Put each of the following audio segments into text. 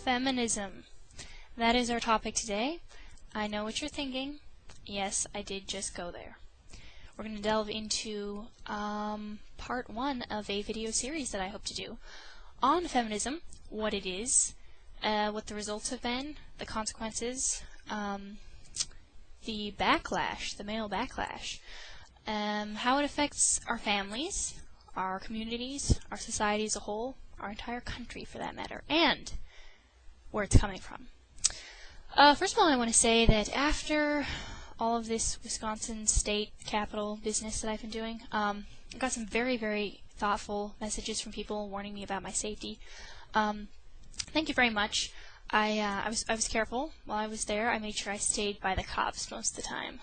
Feminism. That is our topic today. I know what you're thinking. Yes, I did just go there. We're going to delve into part 1 of a video series that I hope to do on feminism, what it is, what the results have been, the consequences, the backlash, the male backlash, how it affects our families, our communities, our society as a whole, our entire country for that matter, and where it's coming from. First of all, I want to say that after all of this Wisconsin state capitol business that I've been doing, I got some very, very thoughtful messages from people warning me about my safety. Thank you very much. I was careful while I was there. I made sure I stayed by the cops most of the time.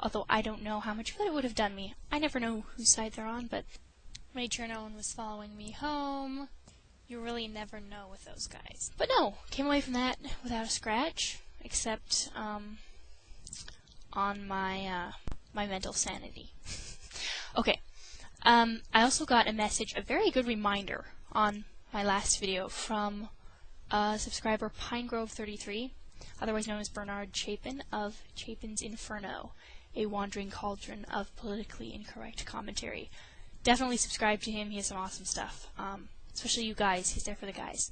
Although I don't know how much good it would have done me. I never know whose side they're on, but made sure no one was following me home. You really never know with those guys. But no, came away from that without a scratch, except on my my mental sanity. Okay. I also got a message, a very good reminder on my last video from subscriber Pinegrove33, otherwise known as Bernard Chapin of Chapin's Inferno, a wandering cauldron of politically incorrect commentary. Definitely subscribe to him. He has some awesome stuff. Especially you guys. He's there for the guys.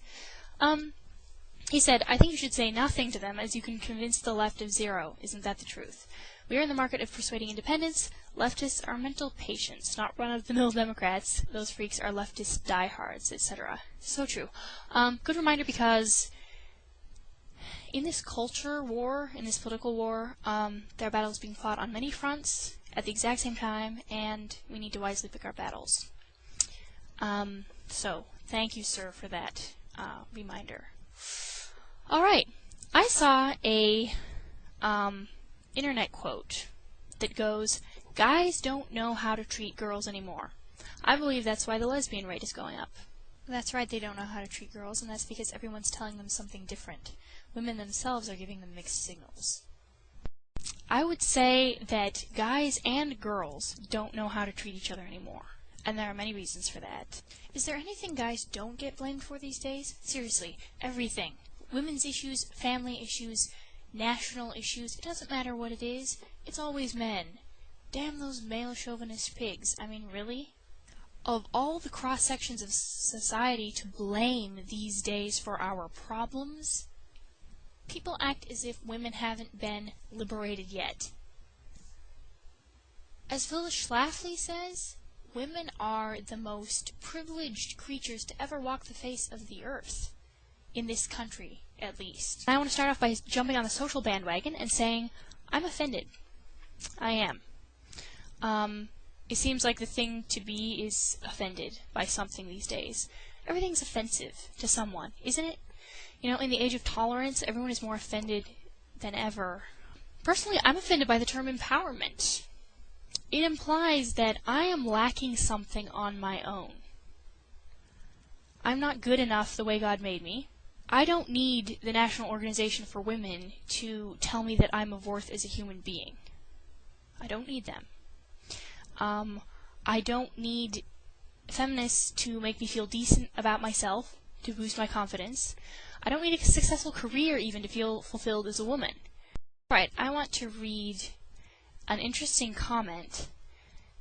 He said, I think you should say nothing to them as you can convince the left of zero. Isn't that the truth? We are in the market of persuading independents. Leftists are mental patients, not run-of-the-mill Democrats. Those freaks are leftist diehards, etc. So true. Good reminder because in this culture war, in this political war, there are battles being fought on many fronts at the exact same time, and we need to wisely pick our battles. So, thank you, sir, for that reminder. Alright, I saw a internet quote that goes, guys don't know how to treat girls anymore. I believe that's why the lesbian rate is going up. That's right, they don't know how to treat girls, and that's because everyone's telling them something different. Women themselves are giving them mixed signals. I would say that guys and girls don't know how to treat each other anymore. And there are many reasons for that. Is there anything guys don't get blamed for these days? Seriously, everything. Women's issues, family issues, national issues, it doesn't matter what it is, it's always men. Damn those male chauvinist pigs. I mean, really? Of all the cross-sections of society to blame these days for our problems, people act as if women haven't been liberated yet. As Phyllis Schlafly says, women are the most privileged creatures to ever walk the face of the earth. In this country, at least. I want to start off by jumping on the social bandwagon and saying, I'm offended. I am. It seems like the thing to be is offended by something these days. Everything's offensive to someone, isn't it? You know, in the age of tolerance, everyone is more offended than ever. Personally, I'm offended by the term empowerment. It implies that I am lacking something on my own. I'm not good enough the way God made me. I don't need the National Organization for Women to tell me that I'm of worth as a human being. I don't need them. I don't need feminists to make me feel decent about myself, to boost my confidence. I don't need a successful career even to feel fulfilled as a woman. Alright, I want to read an interesting comment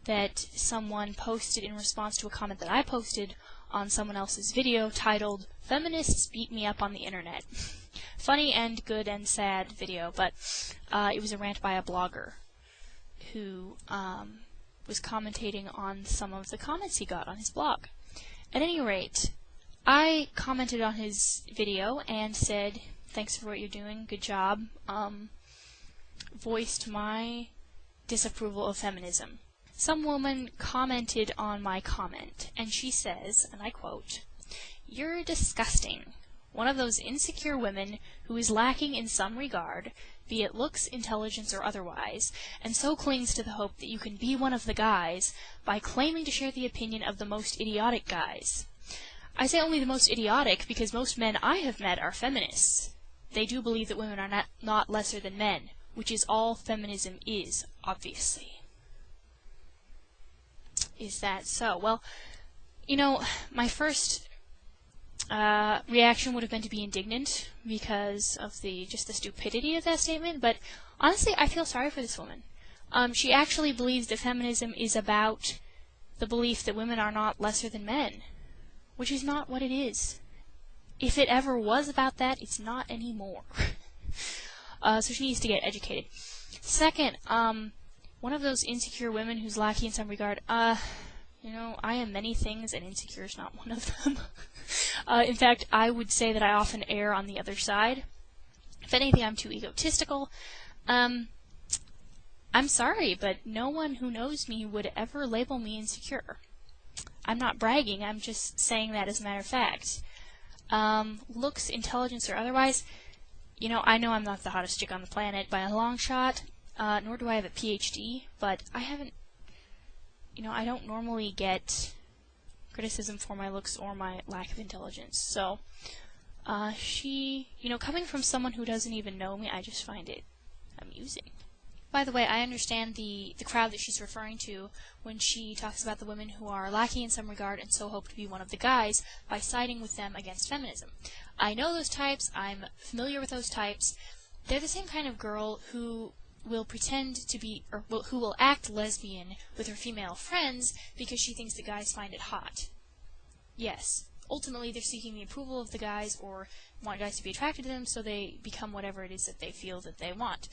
that someone posted in response to a comment that I posted on someone else's video titled, Feminists Beat Me Up on the Internet. Funny and good and sad video, but it was a rant by a blogger who was commentating on some of the comments he got on his blog. At any rate, I commented on his video and said, thanks for what you're doing, good job, voiced my disapproval of feminism. Some woman commented on my comment, and she says, and I quote, "You're disgusting. One of those insecure women who is lacking in some regard, be it looks, intelligence, or otherwise, and so clings to the hope that you can be one of the guys by claiming to share the opinion of the most idiotic guys. I say only the most idiotic because most men I have met are feminists. They do believe that women are not lesser than men, which is all feminism is, obviously." Is that so? Well, you know, my first reaction would have been to be indignant because of just the stupidity of that statement, but honestly, I feel sorry for this woman. She actually believes that feminism is about the belief that women are not lesser than men, which is not what it is. If it ever was about that, it's not anymore. So she needs to get educated. Second, one of those insecure women who's lacking in some regard, I am many things, and insecure is not one of them. In fact, I would say that I often err on the other side. If anything, I'm too egotistical. I'm sorry, but no one who knows me would ever label me insecure. I'm not bragging, I'm just saying that as a matter of fact. Looks, intelligence, or otherwise, I know I'm not the hottest chick on the planet by a long shot, nor do I have a PhD, but I haven't, I don't normally get criticism for my looks or my lack of intelligence. So, coming from someone who doesn't even know me, I just find it amusing. By the way, I understand the crowd that she's referring to when she talks about the women who are lacking in some regard and so hope to be one of the guys by siding with them against feminism. I know those types, I'm familiar with those types. They're the same kind of girl who will pretend to be, or who will act lesbian with her female friends because she thinks the guys find it hot. Yes, ultimately they're seeking the approval of the guys or want guys to be attracted to them, so they become whatever it is that they feel that they want.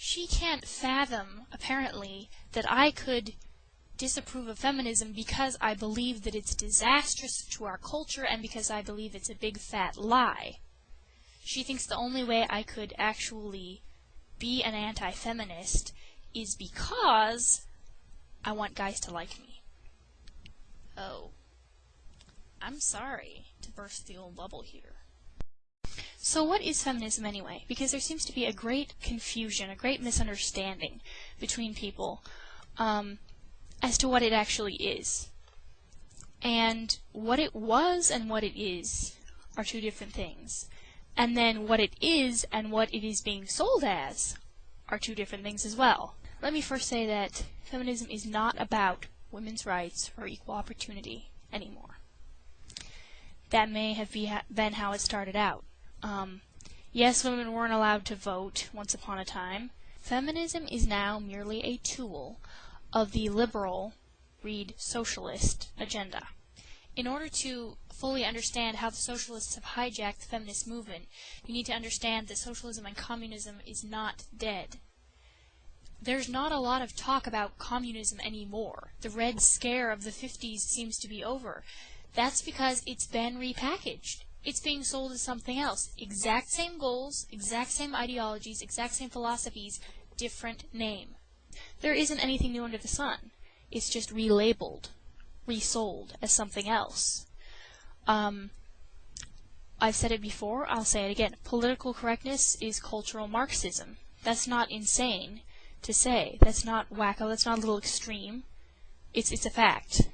She can't fathom, apparently, that I could disapprove of feminism because I believe that it's disastrous to our culture and because I believe it's a big fat lie. She thinks the only way I could actually be an anti-feminist is because I want guys to like me. Oh. I'm sorry to burst the old bubble here. So what is feminism anyway? Because there seems to be a great confusion, a great misunderstanding between people as to what it actually is. And what it was and what it is are two different things. And then what it is and what it is being sold as are two different things as well. Let me first say that feminism is not about women's rights or equal opportunity anymore. That may have been how it started out. Yes, women weren't allowed to vote once upon a time. Feminism is now merely a tool of the liberal, read socialist, agenda. In order to fully understand how the socialists have hijacked the feminist movement, you need to understand that socialism and communism is not dead. There's not a lot of talk about communism anymore. The Red Scare of the 50s seems to be over. That's because it's been repackaged. It's being sold as something else. Exact same goals, exact same ideologies, exact same philosophies, different name. There isn't anything new under the sun. It's just relabeled, resold as something else. I've said it before, I'll say it again. Political correctness is cultural Marxism. That's not insane to say. That's not wacko, that's not a little extreme. It's a fact.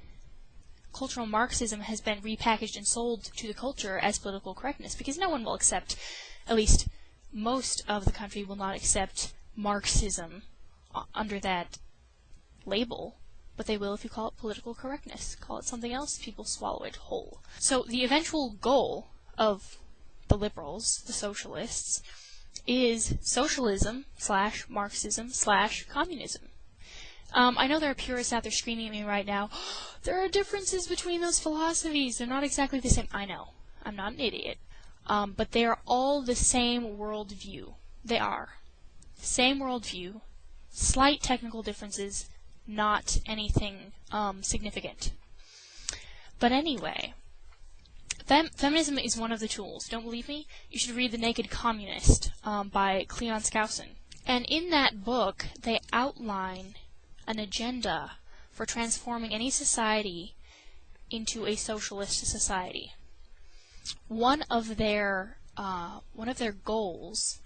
Cultural Marxism has been repackaged and sold to the culture as political correctness because no one will accept, at least most of the country will not accept Marxism under that label, but they will if you call it political correctness. Call it something else, people swallow it whole. So the eventual goal of the liberals, the socialists, is socialism / Marxism / communism. I know there are purists out there screaming at me right now, there are differences between those philosophies, they're not exactly the same. I know, I'm not an idiot. But they are all the same worldview. They are. Same worldview, slight technical differences, not anything significant. But anyway, feminism is one of the tools. Don't believe me? You should read The Naked Communist by Cleon Skousen. And in that book, they outline an agenda for transforming any society into a socialist society. One of their goals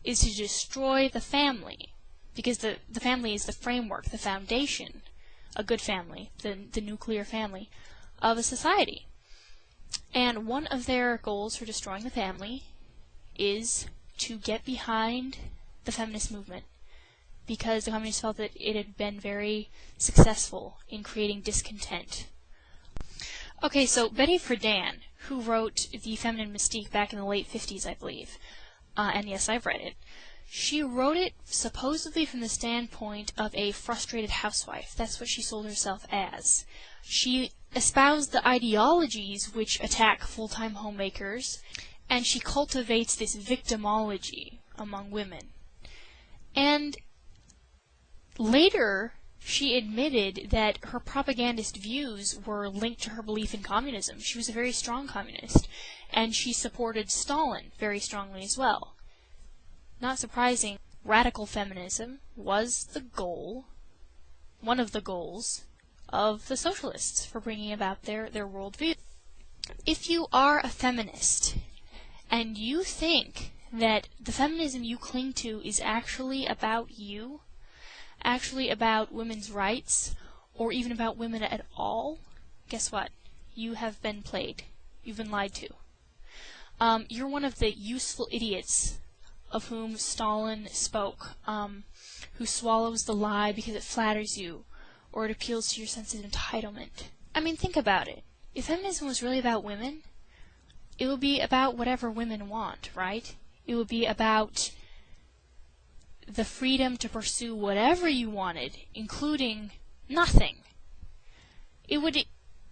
is to destroy the family, because the family is the framework, the foundation, a good family, the nuclear family of a society. And one of their goals for destroying the family is to get behind the feminist movement, because the communists felt that it had been very successful in creating discontent. Okay, so Betty Friedan, who wrote The Feminine Mystique back in the late 50s, I believe. And yes, I've read it. She wrote it supposedly from the standpoint of a frustrated housewife. That's what she sold herself as. She espoused the ideologies which attack full-time homemakers, and she cultivates this victimology among women. And later, she admitted that her propagandist views were linked to her belief in communism. She was a very strong communist, and she supported Stalin very strongly as well. Not surprising, radical feminism was the goal, one of the goals, of the socialists for bringing about their worldview. If you are a feminist, and you think that the feminism you cling to is actually about you, actually about women's rights, or even about women at all, guess what? You have been played. You've been lied to. You're one of the useful idiots of whom Stalin spoke, who swallows the lie because it flatters you, or it appeals to your sense of entitlement. I mean, think about it. If feminism was really about women, it would be about whatever women want, right? It would be about the freedom to pursue whatever you wanted, including nothing. It would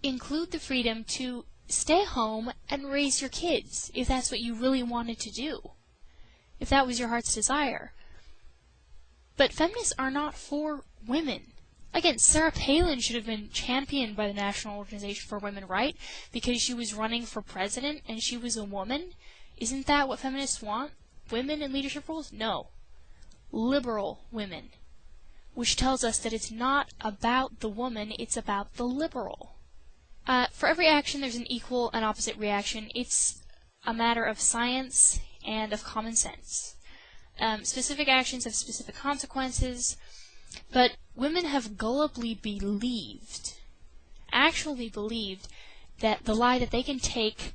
include the freedom to stay home and raise your kids, if that's what you really wanted to do, if that was your heart's desire. But feminists are not for women. Again, Sarah Palin should have been championed by the National Organization for Women, right? Because she was running for president and she was a woman. Isn't that what feminists want? Women in leadership roles? No. Liberal women. Which tells us that it's not about the woman, it's about the liberal. For every action, there's an equal and opposite reaction. It's a matter of science and of common sense. Specific actions have specific consequences, but women have gullibly believed, actually believed, that the lie that they can take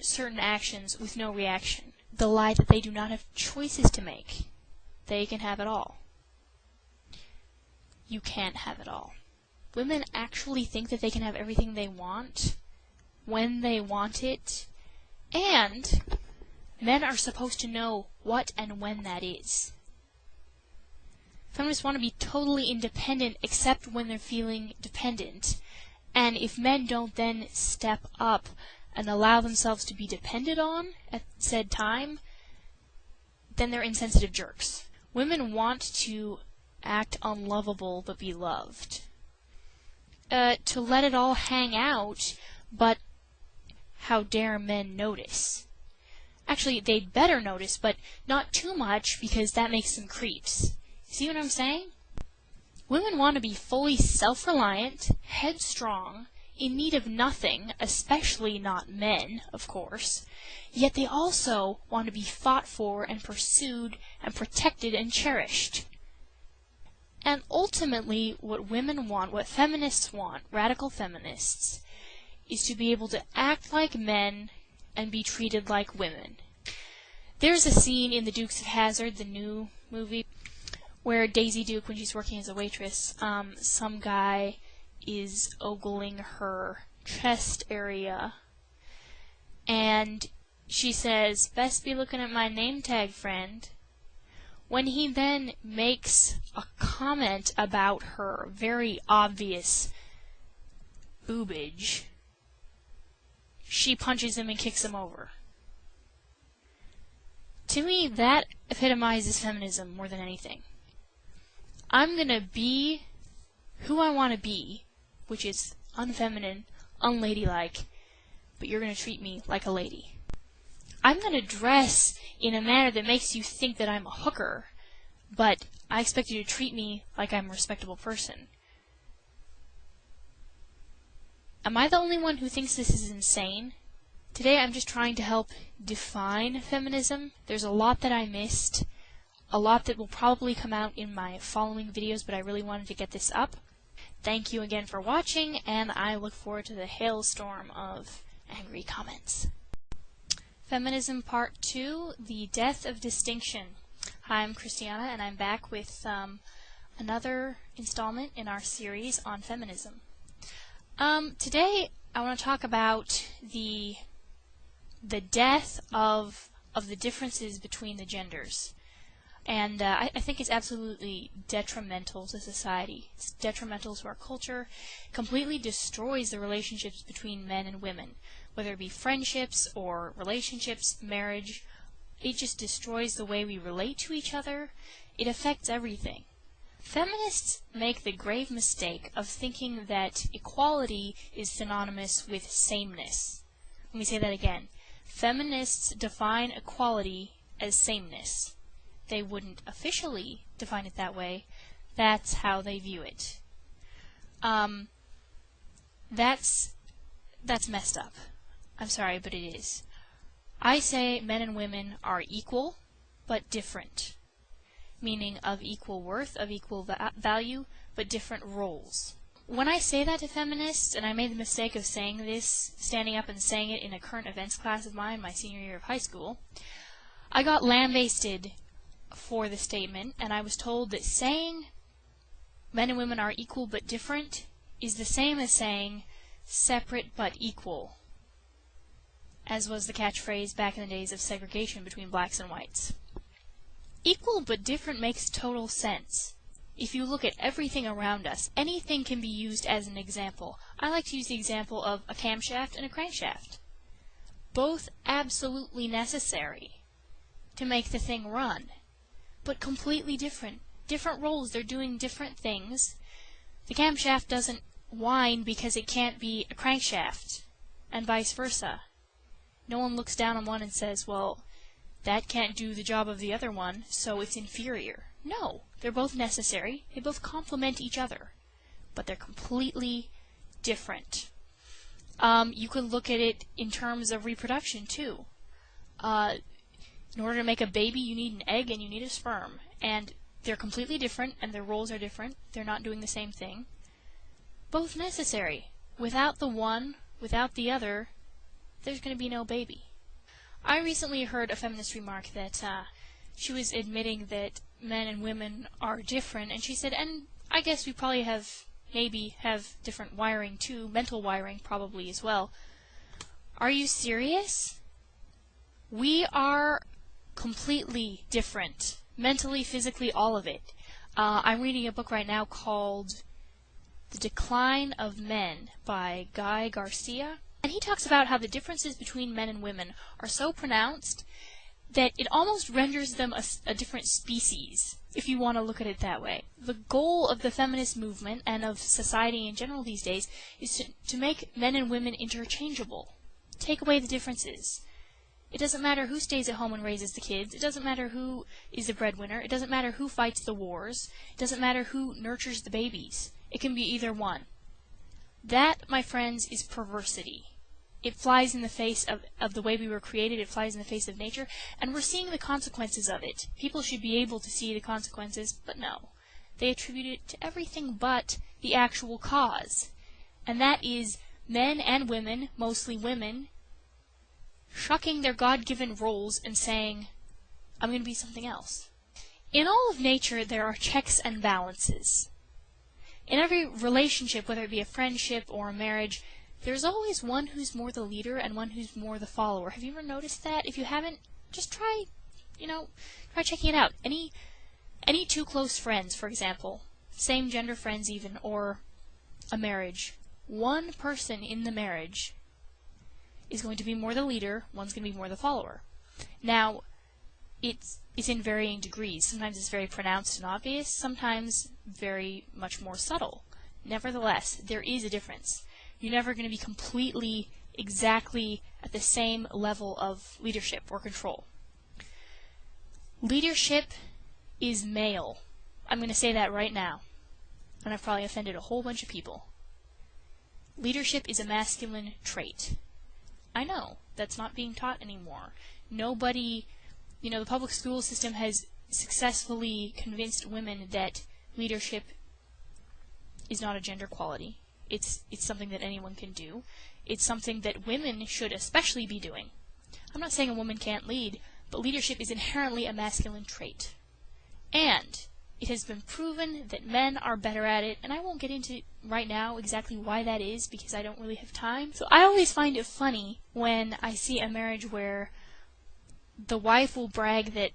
certain actions with no reaction. The lie that they do not have choices to make. They can have it all. You can't have it all. Women actually think that they can have everything they want, when they want it, and men are supposed to know what and when that is. Feminists want to be totally independent except when they're feeling dependent. And if men don't then step up and allow themselves to be depended on at said time, then they're insensitive jerks. Women want to act unlovable but be loved. To let it all hang out, but how dare men notice? Actually, they'd better notice, but not too much, because that makes them creeps. See what I'm saying? Women want to be fully self-reliant, headstrong, in need of nothing, especially not men, of course, yet they also want to be fought for and pursued and protected and cherished. And ultimately, what women want, what feminists want, radical feminists, is to be able to act like men and be treated like women. There's a scene in The Dukes of Hazzard, the new movie, where Daisy Duke, when she's working as a waitress, some guy is ogling her chest area, and she says, "Best be looking at my name tag, friend." When he then makes a comment about her very obvious boobage, she punches him and kicks him over. To me, that epitomizes feminism more than anything. I'm gonna be who I want to be, which is unfeminine, unladylike, but you're gonna treat me like a lady. I'm gonna dress in a manner that makes you think that I'm a hooker, but I expect you to treat me like I'm a respectable person. Am I the only one who thinks this is insane? Today I'm just trying to help define feminism. There's a lot that I missed, a lot that will probably come out in my following videos, but I really wanted to get this up. Thank you again for watching, and I look forward to the hailstorm of angry comments. Feminism Part 2, The Death of Distinction. Hi, I'm Christiana, and I'm back with another installment in our series on feminism. Today, I want to talk about the death of the differences between the genders. And I think it's absolutely detrimental to society. It's detrimental to our culture. Completely destroys the relationships between men and women, whether it be friendships or relationships, marriage. It just destroys the way we relate to each other. It affects everything. Feminists make the grave mistake of thinking that equality is synonymous with sameness. Let me say that again. Feminists define equality as sameness. They wouldn't officially define it that way. That's how they view it. That's messed up. I'm sorry, but it is. I say men and women are equal, but different. Meaning of equal worth, of equal value, but different roles. When I say that to feminists, and I made the mistake of saying this, standing up and saying it in a current events class of mine, my senior year of high school, I got lambasted for the statement, and I was told that saying men and women are equal but different is the same as saying separate but equal, as was the catchphrase back in the days of segregation between blacks and whites. Equal but different makes total sense. If you look at everything around us, anything can be used as an example. I like to use the example of a camshaft and a crankshaft. Both absolutely necessary to make the thing run, but completely different. Different roles, they're doing different things. The camshaft doesn't whine because it can't be a crankshaft, and vice versa. No one looks down on one and says, well, that can't do the job of the other one, so it's inferior. No, they're both necessary. They both complement each other, but they're completely different. You can look at it in terms of reproduction, too. In order to make a baby, you need an egg and you need a sperm. And they're completely different, and their roles are different. They're not doing the same thing. Both necessary. Without the one, without the other, there's going to be no baby. I recently heard a feminist remark that she was admitting that men and women are different, and she said, and I guess we probably maybe have different wiring too, mental wiring probably as well. Are you serious? We are completely different. Mentally, physically, all of it. I'm reading a book right now called The Decline of Men by Guy Garcia. And he talks about how the differences between men and women are so pronounced that it almost renders them a different species, if you want to look at it that way. The goal of the feminist movement and of society in general these days is to make men and women interchangeable. Take away the differences. It doesn't matter who stays at home and raises the kids. It doesn't matter who is the breadwinner. It doesn't matter who fights the wars. It doesn't matter who nurtures the babies. It can be either one. That, my friends, is perversity. It flies in the face of the way we were created. It flies in the face of nature. And we're seeing the consequences of it. People should be able to see the consequences, but no. They attribute it to everything but the actual cause. And that is men and women, mostly women, shucking their God-given roles and saying, I'm going to be something else. In all of nature, there are checks and balances. In every relationship, whether it be a friendship or a marriage, there's always one who's more the leader and one who's more the follower. Have you ever noticed that? If you haven't, just try checking it out. Any two close friends, for example, same gender friends even, or a marriage, one person in the marriage is going to be more the leader, one's going to be more the follower. Now, it's in varying degrees. Sometimes it's very pronounced and obvious, sometimes very much more subtle. Nevertheless, there is a difference. You're never going to be completely, exactly at the same level of leadership or control. Leadership is male. I'm going to say that right now, and I've probably offended a whole bunch of people. Leadership is a masculine trait. I know, that's not being taught anymore. Nobody, the public school system has successfully convinced women that leadership is not a gender quality. It's something that anyone can do. It's something that women should especially be doing. I'm not saying a woman can't lead, but leadership is inherently a masculine trait. And It has been proven that men are better at it, and I won't get into right now exactly why that is because I don't really have time. So I always find it funny when I see a marriage where the wife will brag that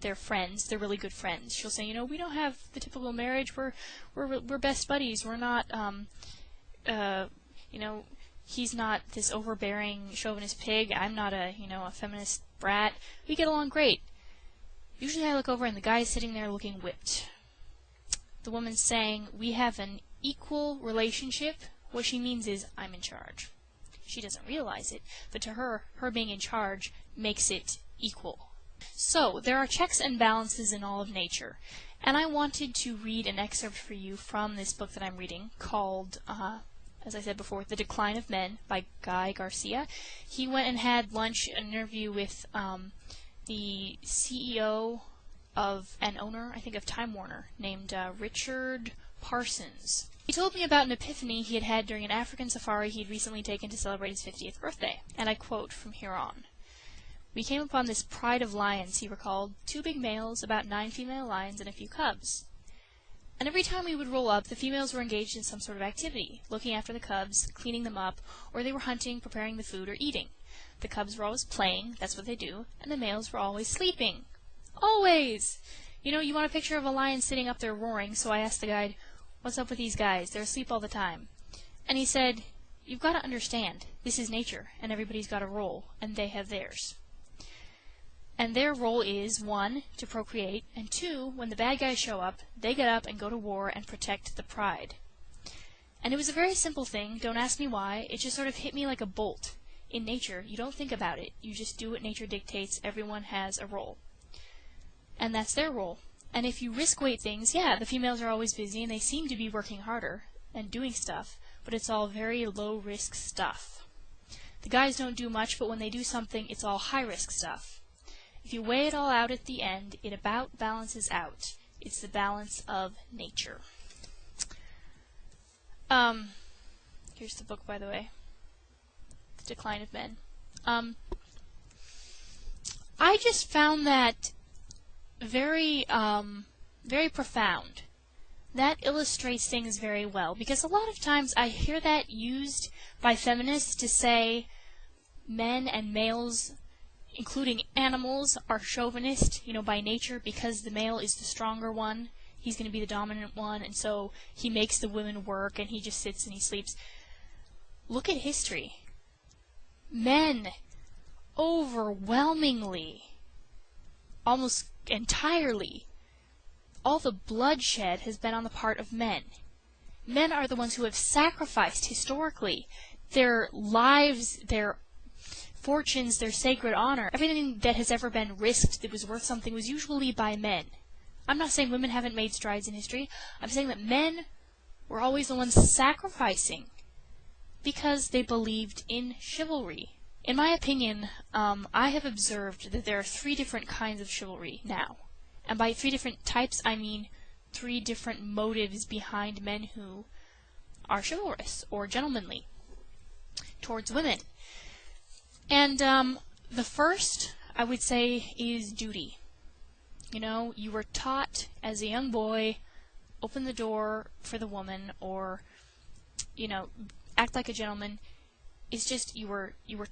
they're friends, they're really good friends. She'll say, we don't have the typical marriage. We're best buddies. We're not he's not this overbearing chauvinist pig. I'm not a feminist brat. We get along great. Usually I look over and the guy's sitting there looking whipped. The woman's saying, we have an equal relationship. What she means is, I'm in charge. She doesn't realize it, but to her being in charge makes it equal. So, there are checks and balances in all of nature. And I wanted to read an excerpt for you from this book that I'm reading called, as I said before, The Decline of Men by Guy Garcia. He went and had lunch, an interview with the CEO of an owner, I think of Time Warner, named Richard Parsons. He told me about an epiphany he had had during an African safari he had recently taken to celebrate his 50th birthday. And I quote from here on. We came upon this pride of lions, he recalled, 2 big males, about 9 female lions, and a few cubs. And every time we would roll up, the females were engaged in some sort of activity, looking after the cubs, cleaning them up, or they were hunting, preparing the food, or eating. The cubs were always playing, that's what they do, and the males were always sleeping. Always! You want a picture of a lion sitting up there roaring, so I asked the guide, what's up with these guys? They're asleep all the time. And he said, you've got to understand, this is nature, and everybody's got a role, and they have theirs. And their role is, 1, to procreate, and 2, when the bad guys show up, they get up and go to war and protect the pride. And it was a very simple thing, don't ask me why, it just sort of hit me like a bolt. In nature, you don't think about it. You just do what nature dictates. Everyone has a role. And that's their role. And if you risk-weight things, yeah, the females are always busy, and they seem to be working harder and doing stuff, but it's all very low-risk stuff. The guys don't do much, but when they do something, it's all high-risk stuff. If you weigh it all out at the end, it about balances out. It's the balance of nature. Here's the book, by the way. The Decline of Men. I just found that very profound. That illustrates things very well, because a lot of times I hear that used by feminists to say men and males, including animals, are chauvinist, by nature, because the male is the stronger one. He's going to be the dominant one, and so he makes the women work, and he just sits and he sleeps. Look at history. Men, overwhelmingly, almost entirely, all the bloodshed has been on the part of men. Men are the ones who have sacrificed, historically, their lives, their fortunes, their sacred honor. Everything that has ever been risked that was worth something was usually by men. I'm not saying women haven't made strides in history. I'm saying that men were always the ones sacrificing because they believed in chivalry. In my opinion, I have observed that there are 3 different kinds of chivalry now. And by 3 different types, I mean 3 different motives behind men who are chivalrous or gentlemanly towards women. And the first, I would say, is duty. You were taught as a young boy, open the door for the woman, or, act like a gentleman. It's just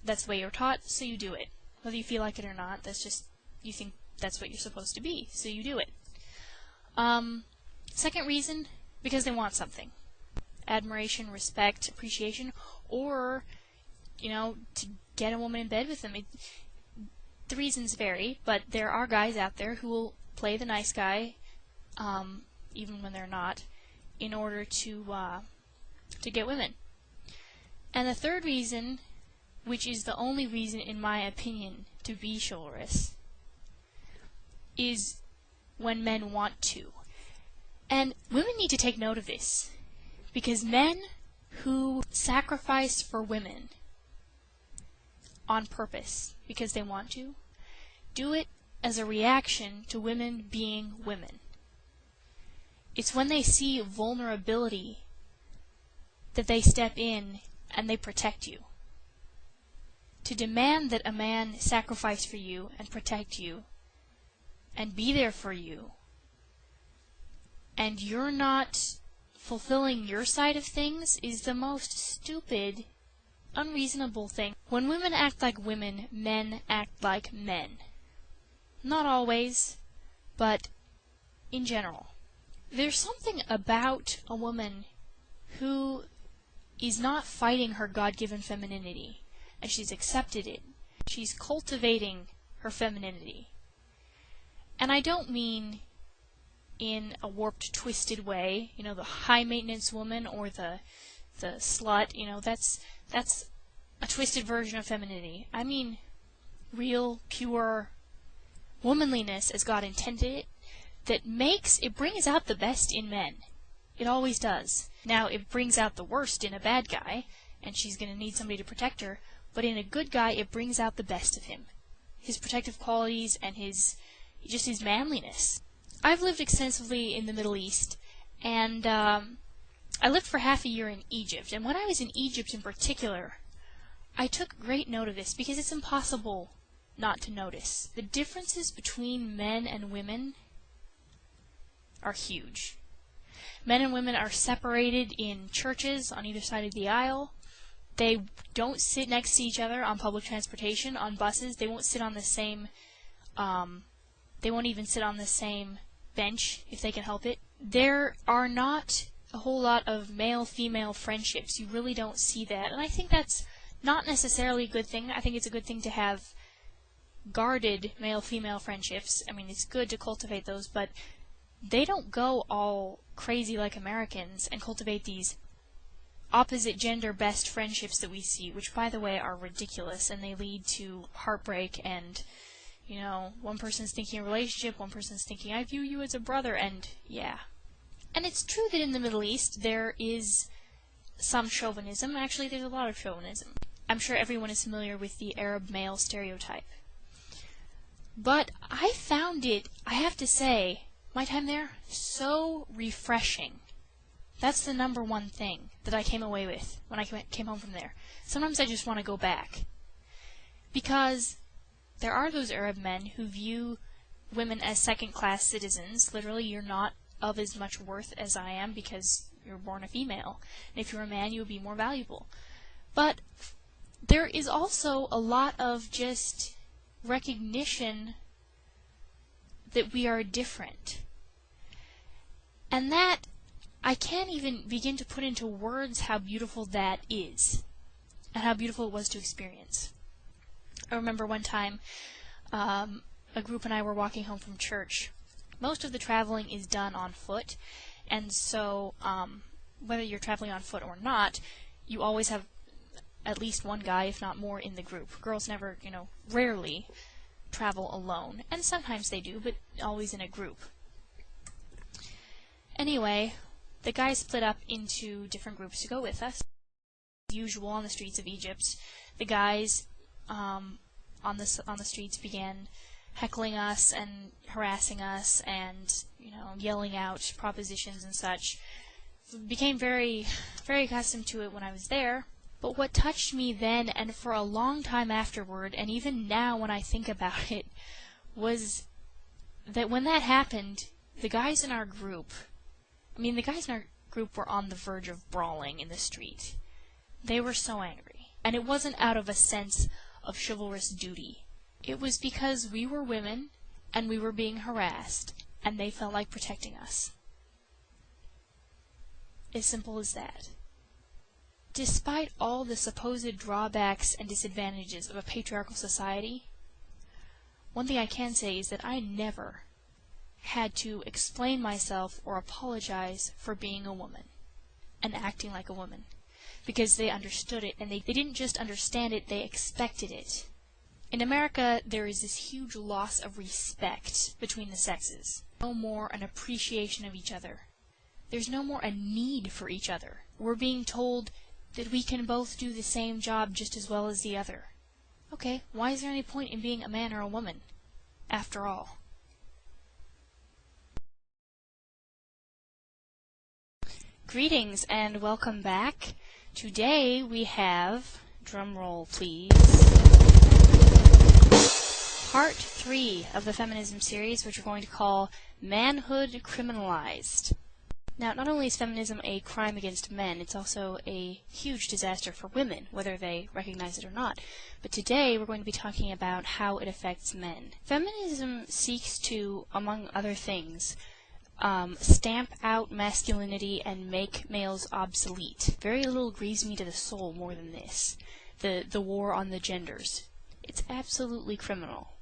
that's the way you're taught, so you do it. Whether you feel like it or not, that's just, you think that's what you're supposed to be, so you do it. Second reason, because they want something. Admiration, respect, appreciation, or, to get a woman in bed with them. The reasons vary, but there are guys out there who will play the nice guy, even when they're not, in order to get women. And the third reason, which is the only reason, in my opinion, to be chivalrous, is when men want to. And women need to take note of this, because men who sacrifice for women on purpose, because they want to, do it as a reaction to women being women. It's when they see vulnerability that they step in and they protect you. To demand that a man sacrifice for you and protect you and be there for you and you're not fulfilling your side of things is the most stupid, unreasonable thing. When women act like women, men act like men. Not always, but in general. There's something about a woman who is not fighting her God-given femininity, and she's accepted it. She's cultivating her femininity. And I don't mean in a warped, twisted way, you know, the high-maintenance woman or the slut, you know, that's a twisted version of femininity. I mean real, pure womanliness as God intended it, that brings out the best in men. It always does. Now, it brings out the worst in a bad guy, and she's going to need somebody to protect her, but in a good guy, it brings out the best of him. His protective qualities and his manliness. I've lived extensively in the Middle East, and I lived for half a year in Egypt, and when I was in Egypt in particular, I took great note of this, because it's impossible not to notice. The differences between men and women are huge. Men and women are separated in churches on either side of the aisle. They don't sit next to each other on public transportation, on buses. They won't sit on the same, they won't even sit on the same bench if they can help it. There are not a whole lot of male-female friendships. You really don't see that. And I think that's not necessarily a good thing. I think it's a good thing to have guarded male-female friendships. I mean, it's good to cultivate those, but they don't go all crazy like Americans and cultivate these opposite gender best friendships that we see, which, by the way, are ridiculous, and they lead to heartbreak and, you know, one person's thinking a relationship, one person's thinking, I view you as a brother, and yeah. And it's true that in the Middle East there is some chauvinism. Actually, there's a lot of chauvinism. I'm sure everyone is familiar with the Arab male stereotype. But I found it, I have to say, my time there, so refreshing. That's the number one thing that I came away with when I came home from there. Sometimes I just want to go back. Because there are those Arab men who view women as second-class citizens. Literally, you're not of as much worth as I am because you're born a female. And if you're a man, you would be more valuable. But there is also a lot of just recognition that we are different. And that, I can't even begin to put into words how beautiful that is, and how beautiful it was to experience. I remember one time, a group and I were walking home from church. Most of the traveling is done on foot, and so whether you're traveling on foot or not, you always have at least one guy, if not more, in the group. Girls never, you know, rarely travel alone, and sometimes they do, but always in a group. Anyway, the guys split up into different groups to go with us. As usual on the streets of Egypt, the guys on the streets began heckling us and harassing us and, you know, yelling out propositions and such. Became very, very accustomed to it when I was there. But what touched me then and for a long time afterward, and even now when I think about it, was that when that happened, the guys in our group, the guys in our group were on the verge of brawling in the street. They were so angry. And it wasn't out of a sense of chivalrous duty. It was because we were women, and we were being harassed, and they felt like protecting us. As simple as that. Despite all the supposed drawbacks and disadvantages of a patriarchal society, one thing I can say is that I never had to explain myself or apologize for being a woman and acting like a woman, because they understood it, and they didn't just understand it, they expected it. In America, there is this huge loss of respect between the sexes. No more an appreciation of each other. There's no more a need for each other. We're being told that we can both do the same job just as well as the other. Okay, why is there any point in being a man or a woman, after all? Greetings and welcome back. Today we have, drumroll please, Part 3 of the Feminism series, which we're going to call Manhood Criminalized. Now, not only is feminism a crime against men, it's also a huge disaster for women, whether they recognize it or not. But today, we're going to be talking about how it affects men. Feminism seeks to, among other things, stamp out masculinity and make males obsolete. Very little grieves me to the soul more than this. The war on the genders. It's absolutely criminal.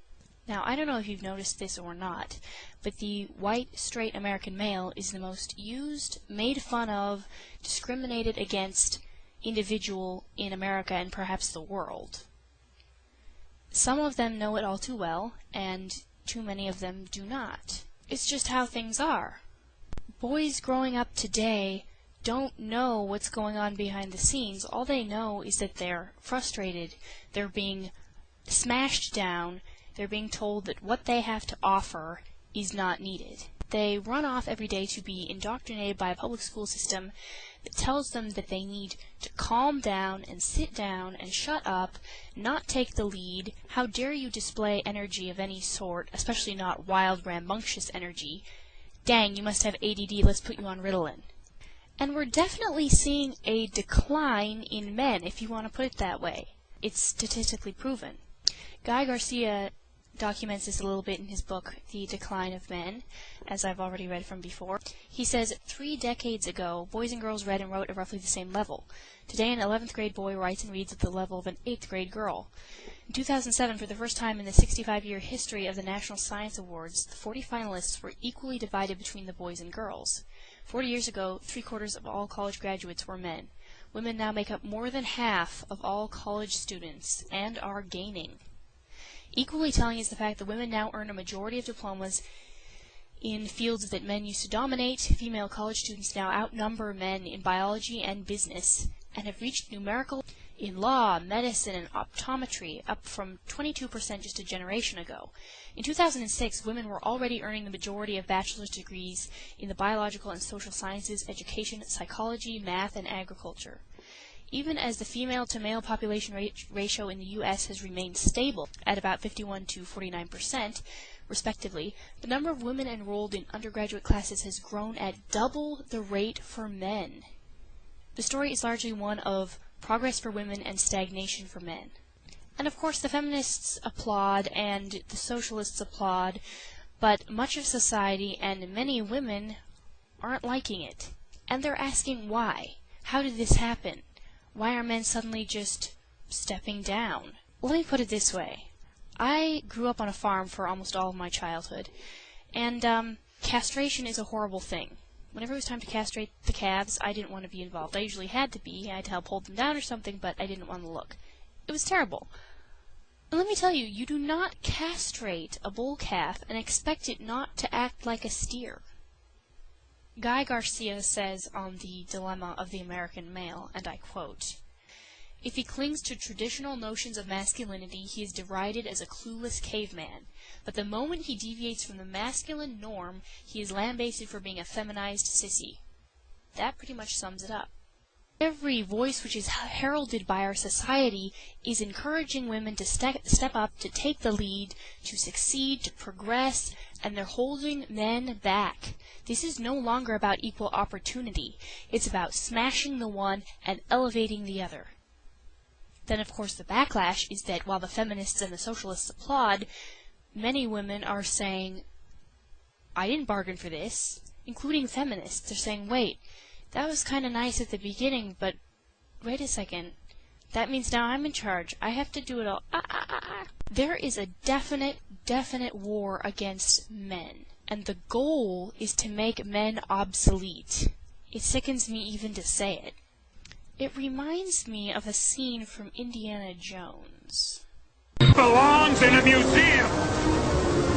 Now, I don't know if you've noticed this or not, but the white, straight American male is the most used, made fun of, discriminated against individual in America and perhaps the world. Some of them know it all too well, and too many of them do not. It's just how things are. Boys growing up today don't know what's going on behind the scenes. All they know is that they're frustrated, they're being smashed down, they're being told that what they have to offer is not needed. They run off every day to be indoctrinated by a public school system that tells them that they need to calm down and sit down and shut up, not take the lead. How dare you display energy of any sort, especially not wild, rambunctious energy. Dang, you must have ADD, let's put you on Ritalin. And we're definitely seeing a decline in men, if you want to put it that way. It's statistically proven. Guy Garcia documents this a little bit in his book, The Decline of Men, as I've already read from before. He says, 3 decades ago, boys and girls read and wrote at roughly the same level. Today, an 11th grade boy writes and reads at the level of an 8th grade girl. In 2007, for the first time in the 65-year history of the National Science Awards, the 40 finalists were equally divided between the boys and girls. 40 years ago, 3/4 of all college graduates were men. Women now make up more than half of all college students, and are gaining. Equally telling is the fact that women now earn a majority of diplomas in fields that men used to dominate. Female college students now outnumber men in biology and business, and have reached numerical in law, medicine, and optometry, up from 22% just a generation ago. In 2006, women were already earning the majority of bachelor's degrees in the biological and social sciences, education, psychology, math, and agriculture. Even as the female-to-male population ratio in the U.S. has remained stable at about 51 to 49%, respectively, the number of women enrolled in undergraduate classes has grown at double the rate for men. The story is largely one of progress for women and stagnation for men. And of course the feminists applaud and the socialists applaud, but much of society and many women aren't liking it. And they're asking why. How did this happen? Why are men suddenly just stepping down? Let me put it this way. I grew up on a farm for almost all of my childhood, and castration is a horrible thing. Whenever it was time to castrate the calves, I didn't want to be involved. I usually had to be. I had to help hold them down or something, but I didn't want to look. It was terrible. And let me tell you, you do not castrate a bull calf and expect it not to act like a steer. Guy Garcia says on The Dilemma of the American Male, and I quote, "If he clings to traditional notions of masculinity, he is derided as a clueless caveman. But the moment he deviates from the masculine norm, he is lambasted for being a feminized sissy." That pretty much sums it up. Every voice which is heralded by our society is encouraging women to step up, to take the lead, to succeed, to progress, and they're holding men back. This is no longer about equal opportunity. It's about smashing the one and elevating the other. Then, of course, the backlash is that while the feminists and the socialists applaud, many women are saying, I didn't bargain for this, including feminists. They're saying, wait, that was kind of nice at the beginning, but wait a second. That means now I'm in charge. I have to do it all. There is a definite war against men, and the goal is to make men obsolete. It sickens me even to say it. It reminds me of a scene from Indiana Jones. Belongs in a museum.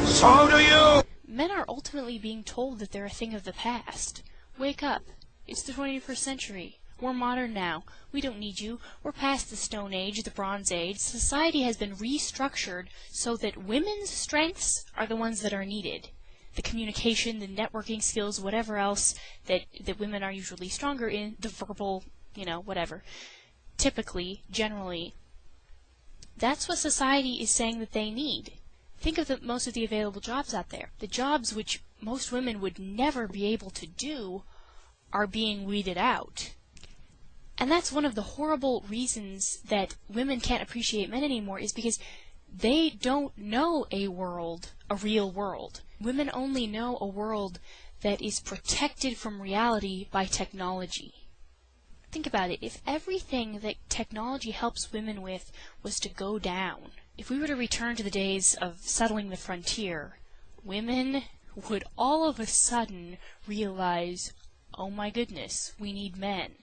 So do you. Men are ultimately being told that they're a thing of the past. Wake up. It's the 21st century. We're modern now. We don't need you. We're past the Stone Age, the Bronze Age. Society has been restructured so that women's strengths are the ones that are needed. The communication, the networking skills, whatever else that women are usually stronger in, the verbal, whatever. Typically, generally, that's what society is saying that they need. Think of most of the available jobs out there. The jobs which most women would never be able to do are being weeded out. And that's one of the horrible reasons that women can't appreciate men anymore, is because they don't know a real world. Women only know a world that is protected from reality by technology. Think about it. If everything that technology helps women with was to go down, if we were to return to the days of settling the frontier, women would all of a sudden realize, oh my goodness, we need men.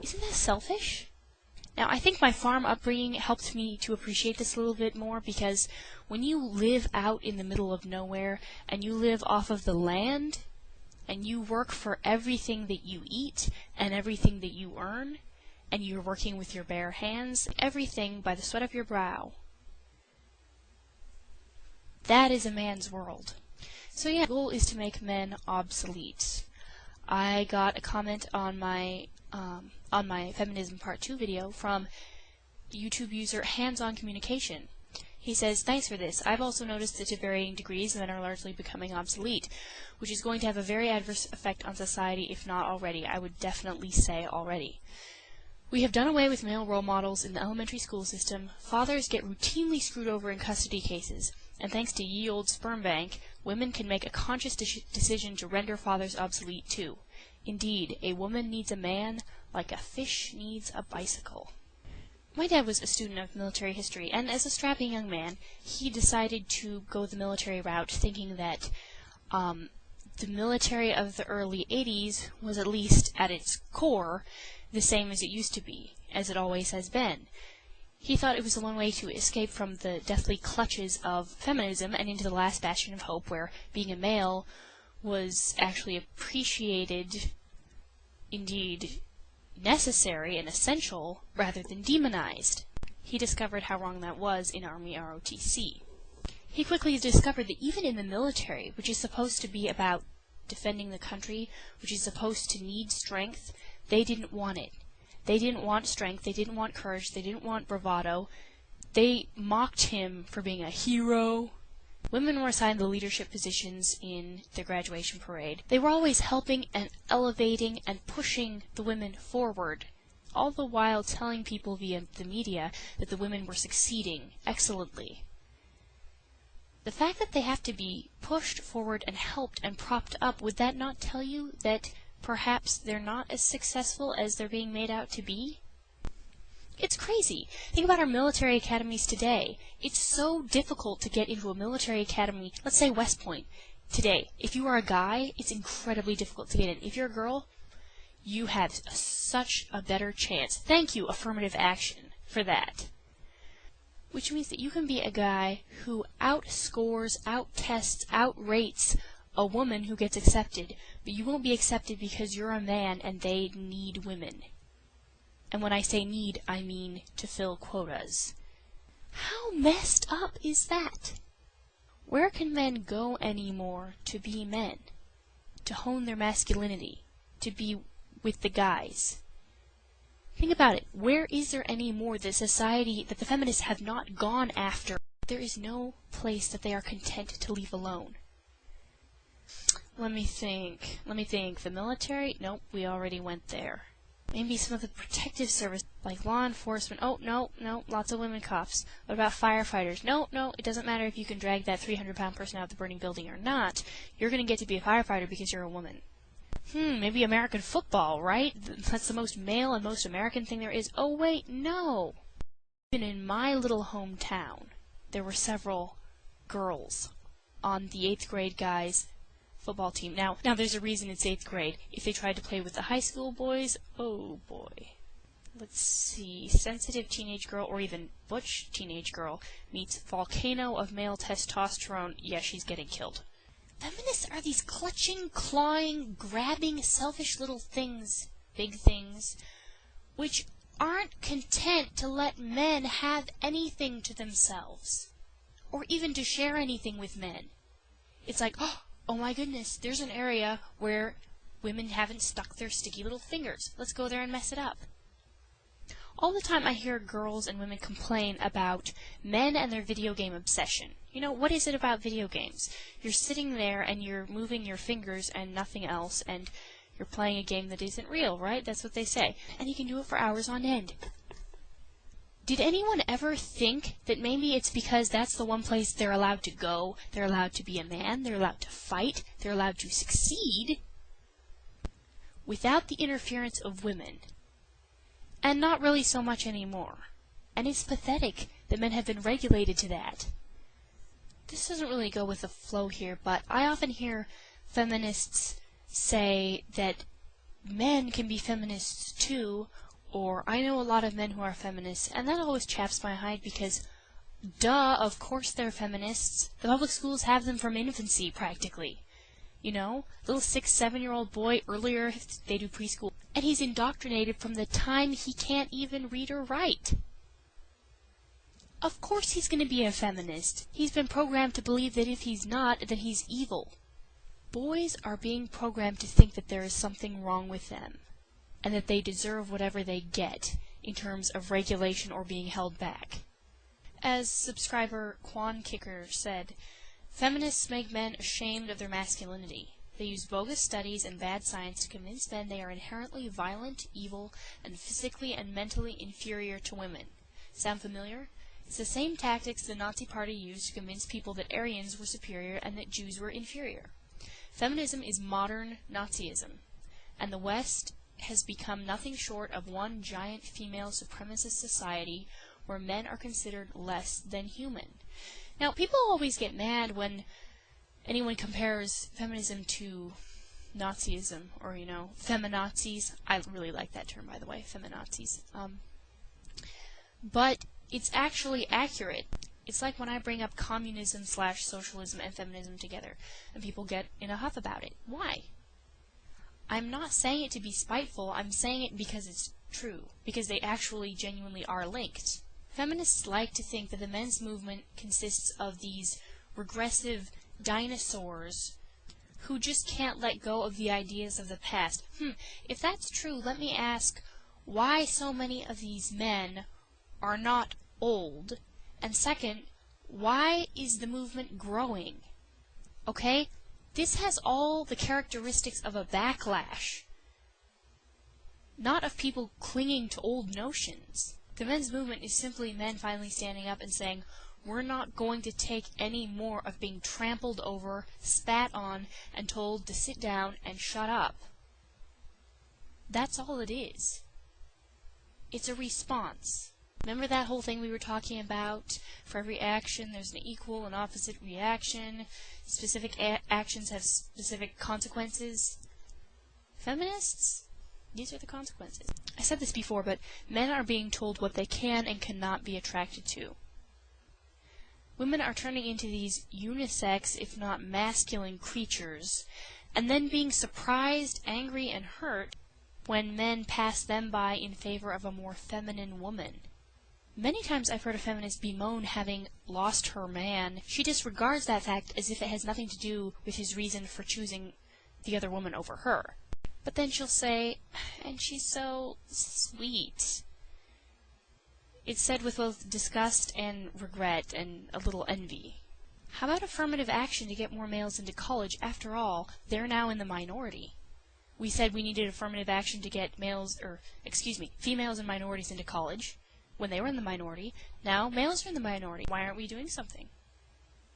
Isn't that selfish? Now, I think my farm upbringing helped me to appreciate this a little bit more, because when you live out in the middle of nowhere, and you live off of the land, and you work for everything that you eat, and everything that you earn, and you're working with your bare hands, everything by the sweat of your brow, that is a man's world. So yeah, the goal is to make men obsolete. I got a comment on my Feminism Part 2 video from YouTube user Hands-On Communication. He says, "Thanks for this. I've also noticed that to varying degrees men are largely becoming obsolete, which is going to have a very adverse effect on society, if not already. I would definitely say already. We have done away with male role models in the elementary school system. Fathers get routinely screwed over in custody cases, and thanks to ye olde sperm bank, women can make a conscious decision to render fathers obsolete too. Indeed, a woman needs a man like a fish needs a bicycle." My dad was a student of military history, and as a strapping young man, he decided to go the military route, thinking that the military of the early 80s was, at least at its core, the same as it used to be, as it always has been. He thought it was the one way to escape from the deathly clutches of feminism and into the last bastion of hope, where being a male was actually appreciated, indeed necessary and essential, rather than demonized. He discovered how wrong that was in Army ROTC. He quickly discovered that even in the military, which is supposed to be about defending the country, which is supposed to need strength, they didn't want it. They didn't want strength, they didn't want courage, they didn't want bravado. They mocked him for being a hero. Women were assigned the leadership positions in the graduation parade. They were always helping and elevating and pushing the women forward, all the while telling people via the media that the women were succeeding excellently. The fact that they have to be pushed forward and helped and propped up, would that not tell you that perhaps they're not as successful as they're being made out to be? It's crazy. Think about our military academies today. It's so difficult to get into a military academy, let's say West Point, today. If you are a guy, it's incredibly difficult to get in. If you're a girl, you have such a better chance. Thank you, affirmative action, for that. Which means that you can be a guy who outscores, out-tests, outrates a woman who gets accepted, but you won't be accepted because you're a man and they need women. And when I say need, I mean to fill quotas. How messed up is that? Where can men go anymore to be men? To hone their masculinity? To be with the guys? Think about it. Where is there any more the society that the feminists have not gone after? There is no place that they are content to leave alone. Let me think. The military? Nope, we already went there. Maybe some of the protective service, like law enforcement. Oh, no, lots of women cops. What about firefighters? No, it doesn't matter if you can drag that 300-pound person out of the burning building or not. You're going to get to be a firefighter because you're a woman. Maybe American football, right? That's the most male and most American thing there is. Oh, wait, no. Even in my little hometown, there were several girls on the 8th grade guys' football team. Now there's a reason it's 8th grade. If they tried to play with the high school boys, oh boy. Let's see. Sensitive teenage girl, or even butch teenage girl, meets volcano of male testosterone. Yeah, she's getting killed. Feminists are these clutching, clawing, grabbing, selfish little things, big things, which aren't content to let men have anything to themselves, or even to share anything with men. It's like, oh my goodness, there's an area where women haven't stuck their sticky little fingers. Let's go there and mess it up. All the time I hear girls and women complain about men and their video game obsession. You know, what is it about video games? You're sitting there and you're moving your fingers and nothing else, and You're playing a game that isn't real, right? That's what they say. And he can do it for hours on end. Did anyone ever think that maybe it's because that's the one place they're allowed to go, they're allowed to be a man, they're allowed to fight, they're allowed to succeed without the interference of women? And not really so much anymore. And it's pathetic that men have been regulated to that. This doesn't really go with the flow here, but I often hear feminists say that men can be feminists too, or I know a lot of men who are feminists, and that always chaps my hide because, duh, of course they're feminists. The public schools have them from infancy, practically. You know, little 6-7-year-old boy, earlier they do preschool, and he's indoctrinated from the time he can't even read or write. Of course he's going to be a feminist. He's been programmed to believe that if he's not, then he's evil. Boys are being programmed to think that there is something wrong with them, and that they deserve whatever they get in terms of regulation or being held back. As subscriber Quan Kicker said, feminists make men ashamed of their masculinity. They use bogus studies and bad science to convince men they are inherently violent, evil, and physically and mentally inferior to women. Sound familiar? It's the same tactics the Nazi Party used to convince people that Aryans were superior and that Jews were inferior. Feminism is modern Nazism, and the West has become nothing short of one giant female supremacist society where men are considered less than human. Now, people always get mad when anyone compares feminism to Nazism, or, you know, feminazis. I really like that term, by the way, feminazis. But it's actually accurate. It's like when I bring up communism/socialism and feminism together, and people get in a huff about it. Why? I'm not saying it to be spiteful, I'm saying it because it's true, because they actually genuinely are linked. Feminists like to think that the men's movement consists of these regressive dinosaurs who just can't let go of the ideas of the past. If that's true, let me ask why so many of these men are not old, and second, why is the movement growing? Okay? This has all the characteristics of a backlash, not of people clinging to old notions. The men's movement is simply men finally standing up and saying, we're not going to take any more of being trampled over, spat on, and told to sit down and shut up. That's all it is. It's a response. Remember that whole thing we were talking about? For every action, there's an equal and opposite reaction. Specific actions have specific consequences. Feminists? These are the consequences. I said this before, but men are being told what they can and cannot be attracted to. Women are turning into these unisex, if not masculine, creatures, and then being surprised, angry, and hurt when men pass them by in favor of a more feminine woman. Many times I've heard a feminist bemoan having lost her man. She disregards that fact as if it has nothing to do with his reason for choosing the other woman over her. But then she'll say, and she's so sweet. It's said with both disgust and regret and a little envy. How about affirmative action to get more males into college? After all, they're now in the minority. We said we needed affirmative action to get females and minorities into college when they were in the minority. Now males are in the minority. Why aren't we doing something?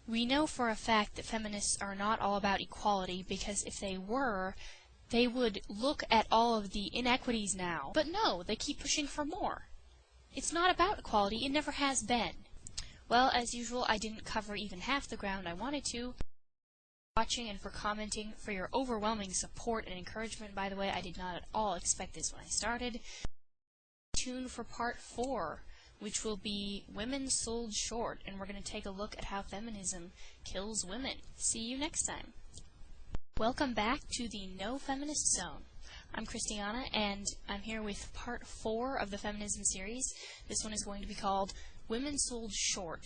We know for a fact that feminists are not all about equality, because if they were, they would look at all of the inequities now. But no, they keep pushing for more. It's not about equality. It never has been. Well, as usual, I didn't cover even half the ground I wanted to. Watching and for commenting, for your overwhelming support and encouragement. By the way, I did not at all expect this when I started. Tune for part 4, which will be Women Sold Short, and we're going to take a look at how feminism kills women. See you next time. Welcome back to the No Feminist Zone. I'm Christiana, and I'm here with part 4 of the Feminism series. This one is going to be called Women Sold Short.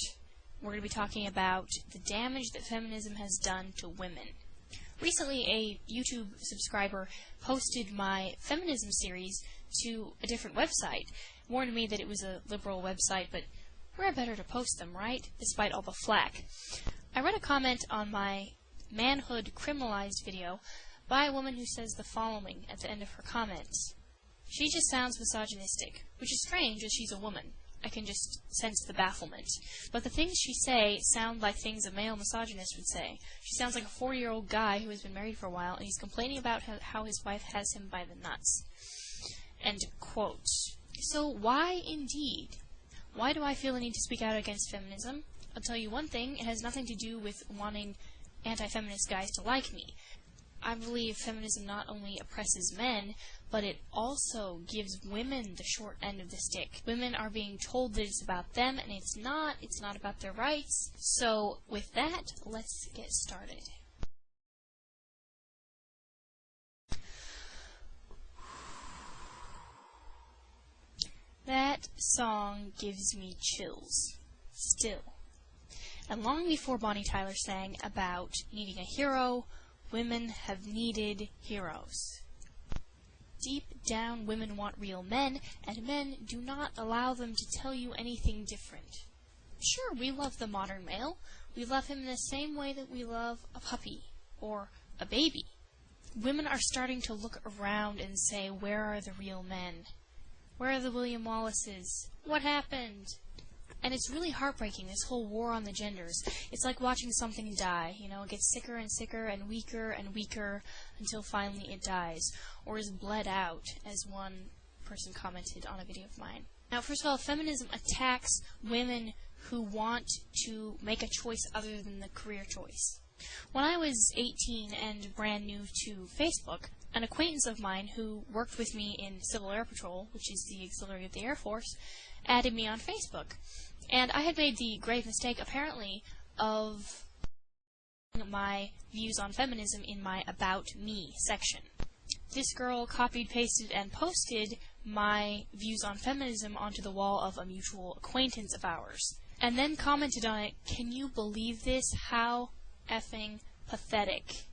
We're going to be talking about the damage that feminism has done to women. Recently, a YouTube subscriber posted my feminism series to a different website. Warned me that it was a liberal website, but where better to post them, right? Despite all the flack. I read a comment on my manhood criminalized video by a woman who says the following at the end of her comments. She just sounds misogynistic, which is strange as she's a woman. I can just sense the bafflement. But the things she say sound like things a male misogynist would say. She sounds like a 40-year-old guy who has been married for a while, and he's complaining about how his wife has him by the nuts. End quote. So why indeed? Why do I feel the need to speak out against feminism? I'll tell you one thing, it has nothing to do with wanting anti-feminist guys to like me. I believe feminism not only oppresses men, but it also gives women the short end of the stick. Women are being told that it's about them, and it's not about their rights. So, with that, let's get started. That song gives me chills. Still. And long before Bonnie Tyler sang about needing a hero, women have needed heroes. Deep down, women want real men, and men do not allow them to tell you anything different. Sure, we love the modern male. We love him in the same way that we love a puppy or a baby. Women are starting to look around and say, where are the real men? Where are the William Wallaces? What happened? And it's really heartbreaking, this whole war on the genders. It's like watching something die, it gets sicker and sicker and weaker until finally it dies, or is bled out, as one person commented on a video of mine. Now, first of all, feminism attacks women who want to make a choice other than the career choice. When I was 18 and brand new to Facebook, an acquaintance of mine who worked with me in Civil Air Patrol, which is the auxiliary of the Air Force, added me on Facebook. And I had made the grave mistake, apparently, of my views on feminism in my About Me section. This girl copied, pasted, and posted my views on feminism onto the wall of a mutual acquaintance of ours, and then commented on it, "Can you believe this? How effing pathetic.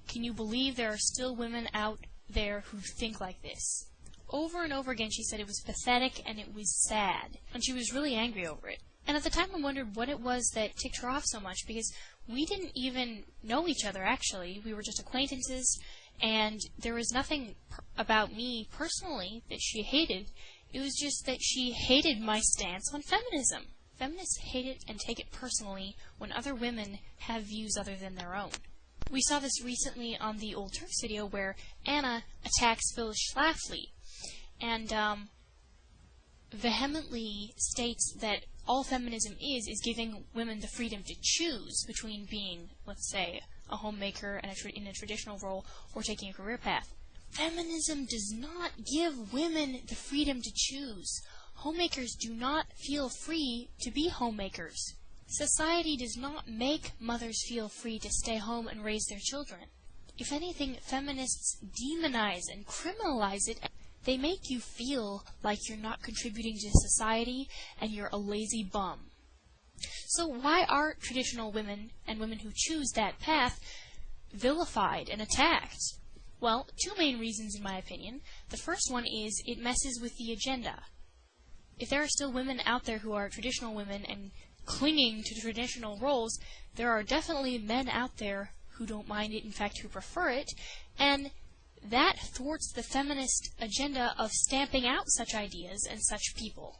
Can you believe there are still women out there who think like this?" Over and over again she said it was pathetic and it was sad, and she was really angry over it. And at the time I wondered what it was that ticked her off so much, because we didn't even know each other, actually. We were just acquaintances, and there was nothing about me personally that she hated. It was just that she hated my stance on feminism. Feminists hate it and take it personally when other women have views other than their own. We saw this recently on the Old Turks video where Anna attacks Phyllis Schlafly and vehemently states that all feminism is giving women the freedom to choose between being, let's say, a homemaker and in a traditional role or taking a career path. Feminism does not give women the freedom to choose. Homemakers do not feel free to be homemakers. Society does not make mothers feel free to stay home and raise their children. If anything, feminists demonize and criminalize it. They make you feel like you're not contributing to society and you're a lazy bum. So why are traditional women and women who choose that path vilified and attacked? Well, two main reasons in my opinion. The first one is it messes with the agenda. If there are still women out there who are traditional women and clinging to traditional roles, there are definitely men out there who don't mind it, in fact, who prefer it, and that thwarts the feminist agenda of stamping out such ideas and such people.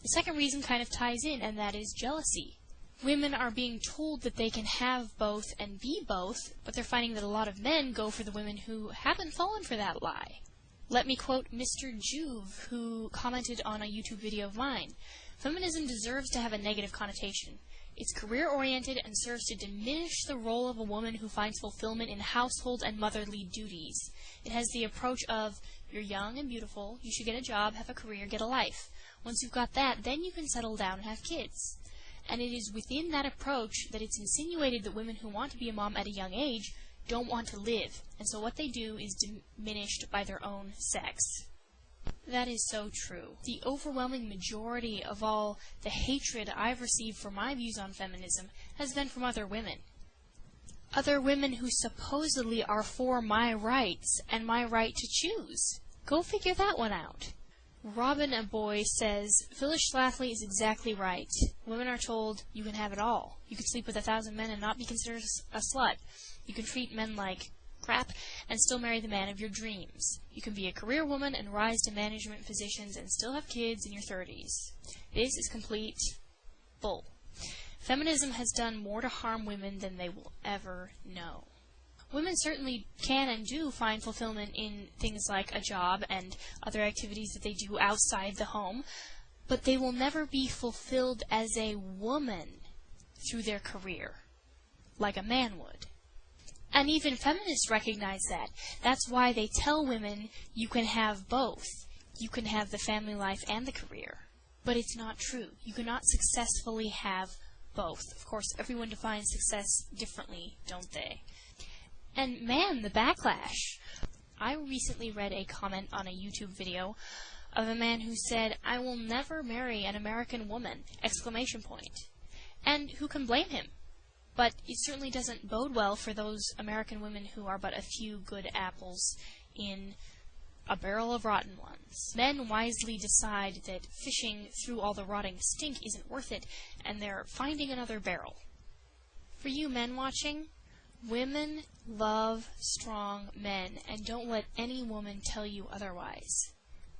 The second reason kind of ties in, and that is jealousy. Women are being told that they can have both and be both, but they're finding that a lot of men go for the women who haven't fallen for that lie. Let me quote Mr. Juve, who commented on a YouTube video of mine. "Feminism deserves to have a negative connotation. It's career-oriented and serves to diminish the role of a woman who finds fulfillment in household and motherly duties. It has the approach of, you're young and beautiful, you should get a job, have a career, get a life. Once you've got that, then you can settle down and have kids. And it is within that approach that it's insinuated that women who want to be a mom at a young age don't want to live, and so what they do is diminished by their own sex." That is so true. The overwhelming majority of all the hatred I've received for my views on feminism has been from other women. Other women who supposedly are for my rights and my right to choose. Go figure that one out. Robin a Boy says, "Phyllis Schlafly is exactly right. Women are told you can have it all. You can sleep with 1,000 men and not be considered a slut. You can treat men like crap and still marry the man of your dreams. You can be a career woman and rise to management positions and still have kids in your 30s. This is complete bull. Feminism has done more to harm women than they will ever know. Women certainly can and do find fulfillment in things like a job and other activities that they do outside the home, but they will never be fulfilled as a woman through their career, like a man would. And even feminists recognize that. That's why they tell women you can have both. You can have the family life and the career. But it's not true. You cannot successfully have both. Of course, everyone defines success differently, don't they? And man, the backlash. I recently read a comment on a YouTube video of a man who said, "I will never marry an American woman!" ! And who can blame him? But it certainly doesn't bode well for those American women who are but a few good apples in a barrel of rotten ones. Men wisely decide that fishing through all the rotting stink isn't worth it, and they're finding another barrel. For you men watching, women love strong men, and don't let any woman tell you otherwise.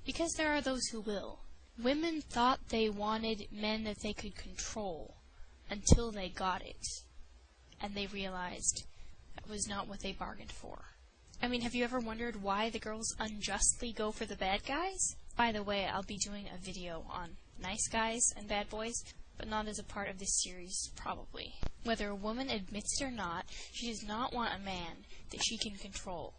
Because there are those who will. Women thought they wanted men that they could control until they got it. And they realized that was not what they bargained for. I mean, have you ever wondered why the girls unjustly go for the bad guys? By the way, I'll be doing a video on nice guys and bad boys, but not as a part of this series, probably. Whether a woman admits it or not, she does not want a man that she can control.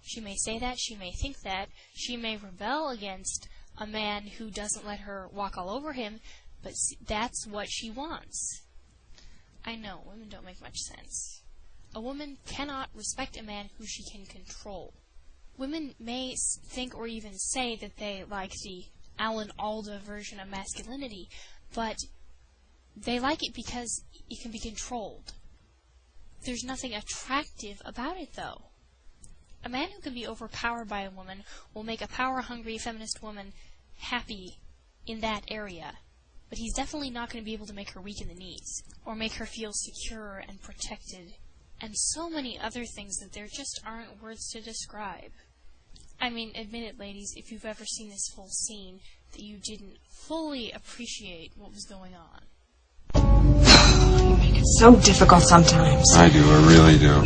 She may say that, she may think that, she may rebel against a man who doesn't let her walk all over him, but that's what she wants. I know, women don't make much sense. A woman cannot respect a man who she can control. Women may think or even say that they like the Alan Alda version of masculinity, but they like it because it can be controlled. There's nothing attractive about it, though. A man who can be overpowered by a woman will make a power-hungry feminist woman happy in that area, but he's definitely not going to be able to make her weak in the knees, or make her feel secure and protected, and so many other things that there just aren't words to describe. I mean, admit it, ladies, if you've ever seen this full scene, that you didn't fully appreciate what was going on. You make it so difficult sometimes. I do, I really do.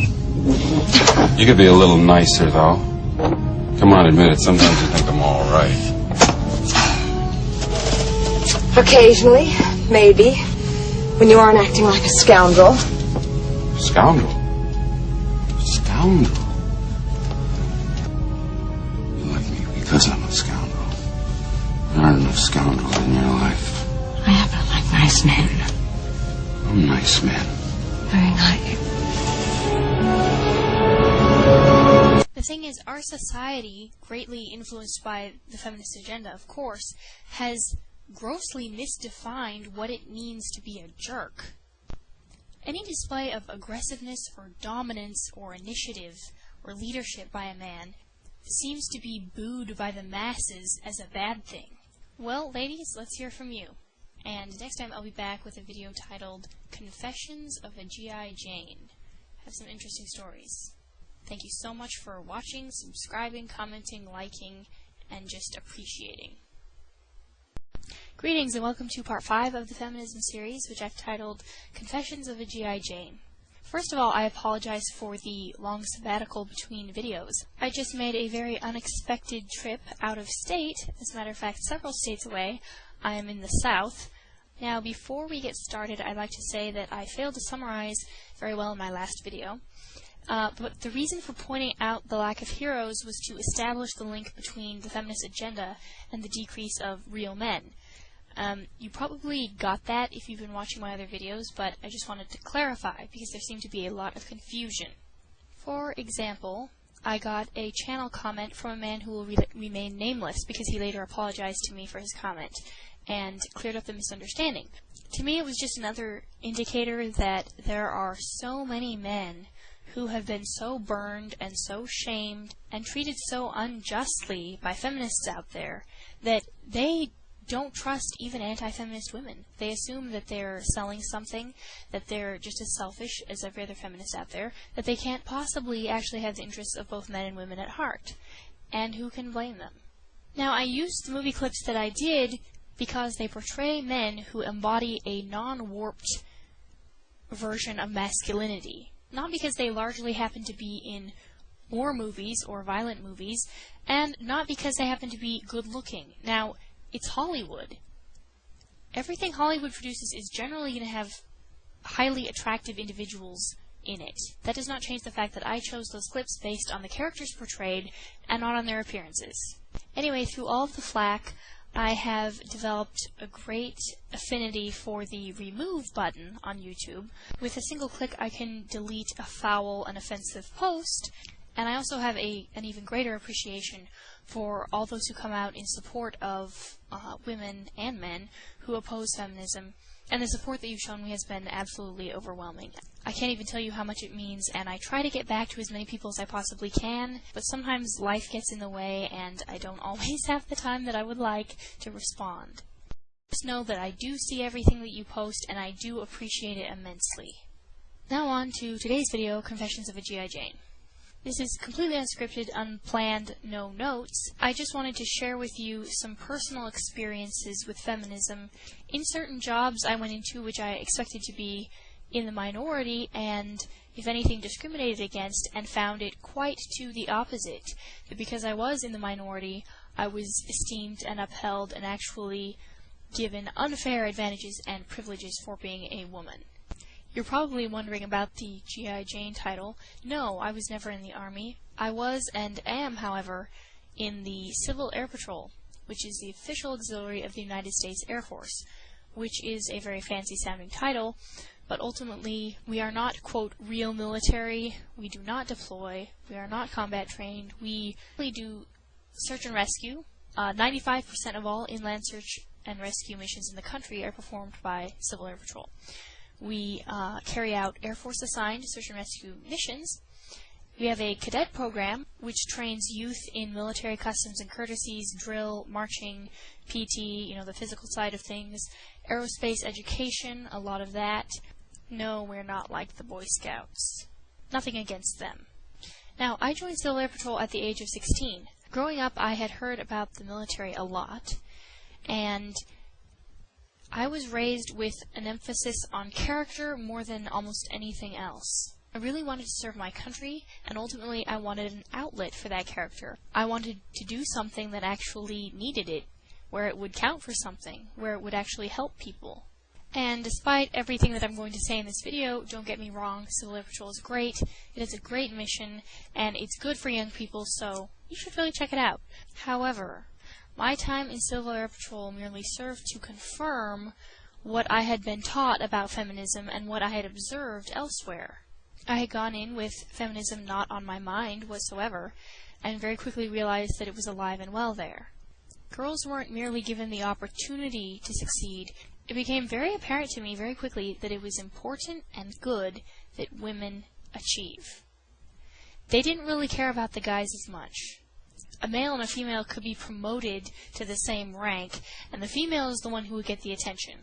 You could be a little nicer, though. Come on, admit it, sometimes you think I'm all right. Occasionally, maybe. When you aren't acting like a scoundrel. Scoundrel? Scoundrel? You like me because I'm a scoundrel. There aren't enough scoundrels in your life. I happen to like nice men. I'm nice men. Very nice. The thing is, our society, greatly influenced by the feminist agenda, of course, has grossly misdefined what it means to be a jerk. Any display of aggressiveness or dominance or initiative or leadership by a man seems to be booed by the masses as a bad thing. Well, ladies, let's hear from you. And next time I'll be back with a video titled Confessions of a G.I. Jane. Have some interesting stories. Thank you so much for watching, subscribing, commenting, liking, and just appreciating. Greetings and welcome to part 5 of the Feminism series, which I've titled Confessions of a G.I. Jane. First of all, I apologize for the long sabbatical between videos. I just made a very unexpected trip out of state, as a matter of fact, several states away. I am in the South. Now, before we get started, I'd like to say that I failed to summarize very well in my last video. But the reason for pointing out the lack of heroes was to establish the link between the feminist agenda and the decrease of real men. You probably got that if you've been watching my other videos, but I just wanted to clarify because there seemed to be a lot of confusion. For example, I got a channel comment from a man who will remain nameless because he later apologized to me for his comment and cleared up the misunderstanding. To me, it was just another indicator that there are so many men who have been so burned and so shamed and treated so unjustly by feminists out there that they don't trust even anti-feminist women. They assume that they're selling something, that they're just as selfish as every other feminist out there, that they can't possibly actually have the interests of both men and women at heart. And who can blame them? Now, I used the movie clips that I did because they portray men who embody a non-warped version of masculinity. Not because they largely happen to be in war movies or violent movies, and not because they happen to be good-looking. Now, it's Hollywood. Everything Hollywood produces is generally going to have highly attractive individuals in it. That does not change the fact that I chose those clips based on the characters portrayed and not on their appearances. Anyway, through all of the flack, I have developed a great affinity for the remove button on YouTube. With a single click, I can delete a foul and offensive post, and I also have an even greater appreciation for all those who come out in support of women and men who oppose feminism, and the support that you've shown me has been absolutely overwhelming. I can't even tell you how much it means, and I try to get back to as many people as I possibly can, but sometimes life gets in the way, and I don't always have the time that I would like to respond. Just know that I do see everything that you post, and I do appreciate it immensely. Now on to today's video, Confessions of a G.I. Jane. This is completely unscripted, unplanned, no notes. I just wanted to share with you some personal experiences with feminism in certain jobs I went into which I expected to be in the minority and, if anything, discriminated against, and found it quite to the opposite. That because I was in the minority, I was esteemed and upheld and actually given unfair advantages and privileges for being a woman. You're probably wondering about the G.I. Jane title. No, I was never in the Army. I was and am, however, in the Civil Air Patrol, which is the official auxiliary of the United States Air Force, which is a very fancy-sounding title, but ultimately we are not, quote, real military. We do not deploy. We are not combat trained. We really do search and rescue. 95% of all inland search and rescue missions in the country are performed by Civil Air Patrol. We carry out Air Force-assigned search and rescue missions. We have a cadet program which trains youth in military customs and courtesies, drill, marching, PT, the physical side of things, aerospace education, a lot of that. No, we're not like the Boy Scouts. Nothing against them. Now, I joined Civil Air Patrol at the age of 16. Growing up, I had heard about the military a lot, and I was raised with an emphasis on character more than almost anything else. I really wanted to serve my country, and ultimately I wanted an outlet for that character. I wanted to do something that actually needed it, where it would count for something, where it would actually help people. And despite everything that I'm going to say in this video, don't get me wrong, Civil Air Patrol is great, it is a great mission, and it's good for young people, so you should really check it out. However, my time in Civil Air Patrol merely served to confirm what I had been taught about feminism and what I had observed elsewhere. I had gone in with feminism not on my mind whatsoever, and very quickly realized that it was alive and well there. Girls weren't merely given the opportunity to succeed. It became very apparent to me very quickly that it was important and good that women achieve. They didn't really care about the guys as much. A male and a female could be promoted to the same rank, and the female is the one who would get the attention,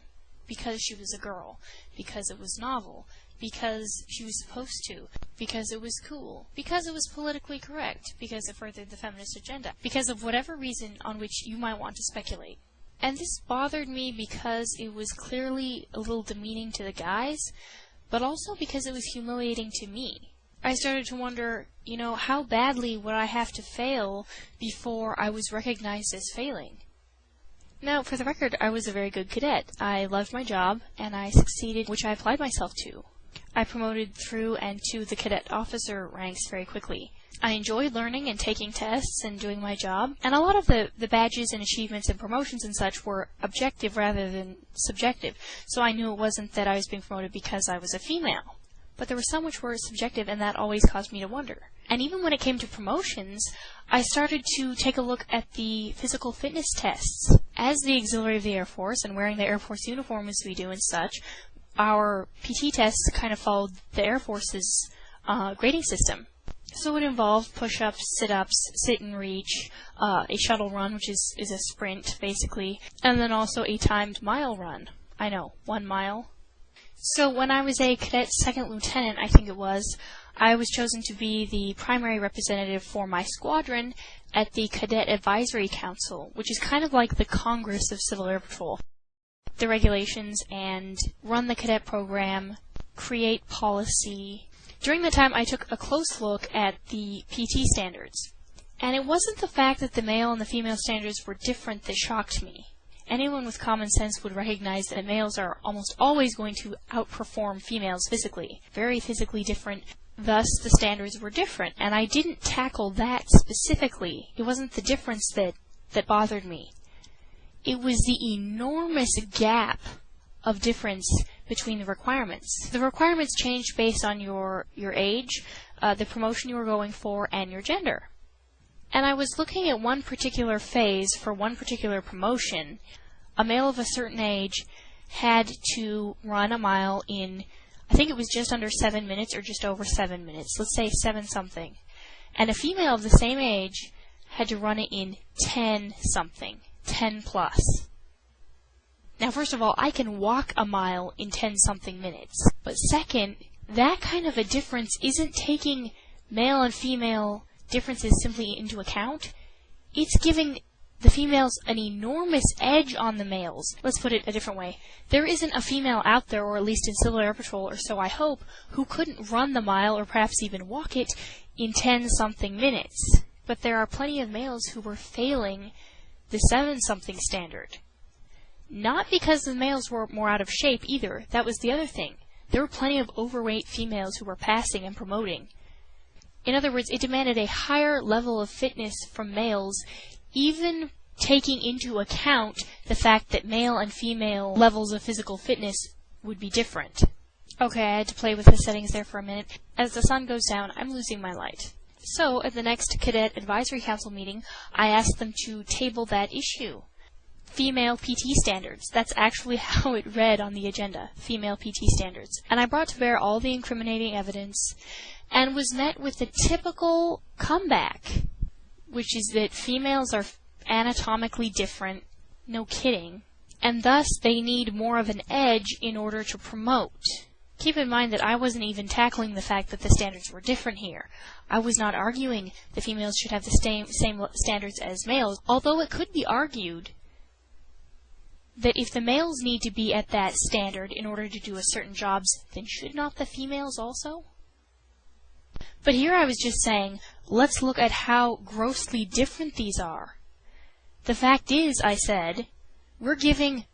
because she was a girl, because it was novel, because she was supposed to, because it was cool, because it was politically correct, because it furthered the feminist agenda, because of whatever reason on which you might want to speculate. And this bothered me because it was clearly a little demeaning to the guys, but also because it was humiliating to me. I started to wonder, how badly would I have to fail before I was recognized as failing? Now, for the record, I was a very good cadet. I loved my job, and I succeeded, which I applied myself to. I promoted through and to the cadet officer ranks very quickly. I enjoyed learning and taking tests and doing my job, and a lot of the badges and achievements and promotions and such were objective rather than subjective, so I knew it wasn't that I was being promoted because I was a female. But there were some which were subjective, and that always caused me to wonder. And even when it came to promotions, I started to take a look at the physical fitness tests. As the auxiliary of the Air Force, and wearing the Air Force uniform as we do and such, our PT tests kind of followed the Air Force's grading system. So it involved push-ups, sit-ups, sit and reach, a shuttle run, which is a sprint, basically, and then also a timed mile run. I know, 1 mile. So when I was a cadet second lieutenant, I think it was, I was chosen to be the primary representative for my squadron at the Cadet Advisory Council, which is kind of like the Congress of Civil Air Patrol. The regulations and run the cadet program, create policy. During that time, I took a close look at the PT standards. And it wasn't the fact that the male and the female standards were different that shocked me. Anyone with common sense would recognize that males are almost always going to outperform females physically. Very physically different. Thus, the standards were different. And I didn't tackle that specifically. It wasn't the difference that bothered me. It was the enormous gap of difference between the requirements. The requirements changed based on your age, the promotion you were going for, and your gender. And I was looking at one particular phase for one particular promotion. A male of a certain age had to run a mile in, I think it was just under 7 minutes or just over 7 minutes. Let's say 7-something. And a female of the same age had to run it in 10-something. 10 plus. Now, first of all, I can walk a mile in 10-something minutes. But second, that kind of a difference isn't taking male and female differences simply into account. It's giving the females an enormous edge on the males. Let's put it a different way. There isn't a female out there, or at least in Civil Air Patrol, or so I hope, who couldn't run the mile, or perhaps even walk it, in 10-something minutes. But there are plenty of males who were failing the 7-something standard. Not because the males were more out of shape either. That was the other thing. There were plenty of overweight females who were passing and promoting. In other words, it demanded a higher level of fitness from males, even taking into account the fact that male and female levels of physical fitness would be different. Okay, I had to play with the settings there for a minute. As the sun goes down, I'm losing my light. So, at the next Cadet Advisory Council meeting, I asked them to table that issue. Female PT standards. That's actually how it read on the agenda. Female PT standards. And I brought to bear all the incriminating evidence and was met with the typical comeback, which is that females are anatomically different, no kidding, and thus they need more of an edge in order to promote. Keep in mind that I wasn't even tackling the fact that the standards were different here. I was not arguing that females should have the same standards as males, although it could be argued that if the males need to be at that standard in order to do a certain jobs, then should not the females also? But here I was just saying, let's look at how grossly different these are. The fact is, I said, we're giving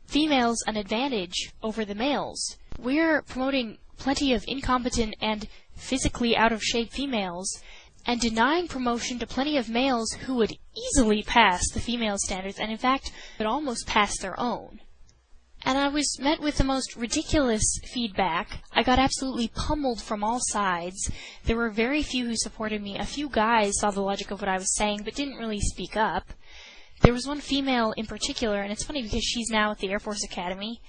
females an advantage over the males. We're promoting plenty of incompetent and physically out-of-shape females, and denying promotion to plenty of males who would easily pass the female standards, and in fact, would almost pass their own. And I was met with the most ridiculous feedback. I got absolutely pummeled from all sides. There were very few who supported me. A few guys saw the logic of what I was saying, but didn't really speak up. There was one female in particular, and it's funny because she's now at the Air Force Academy.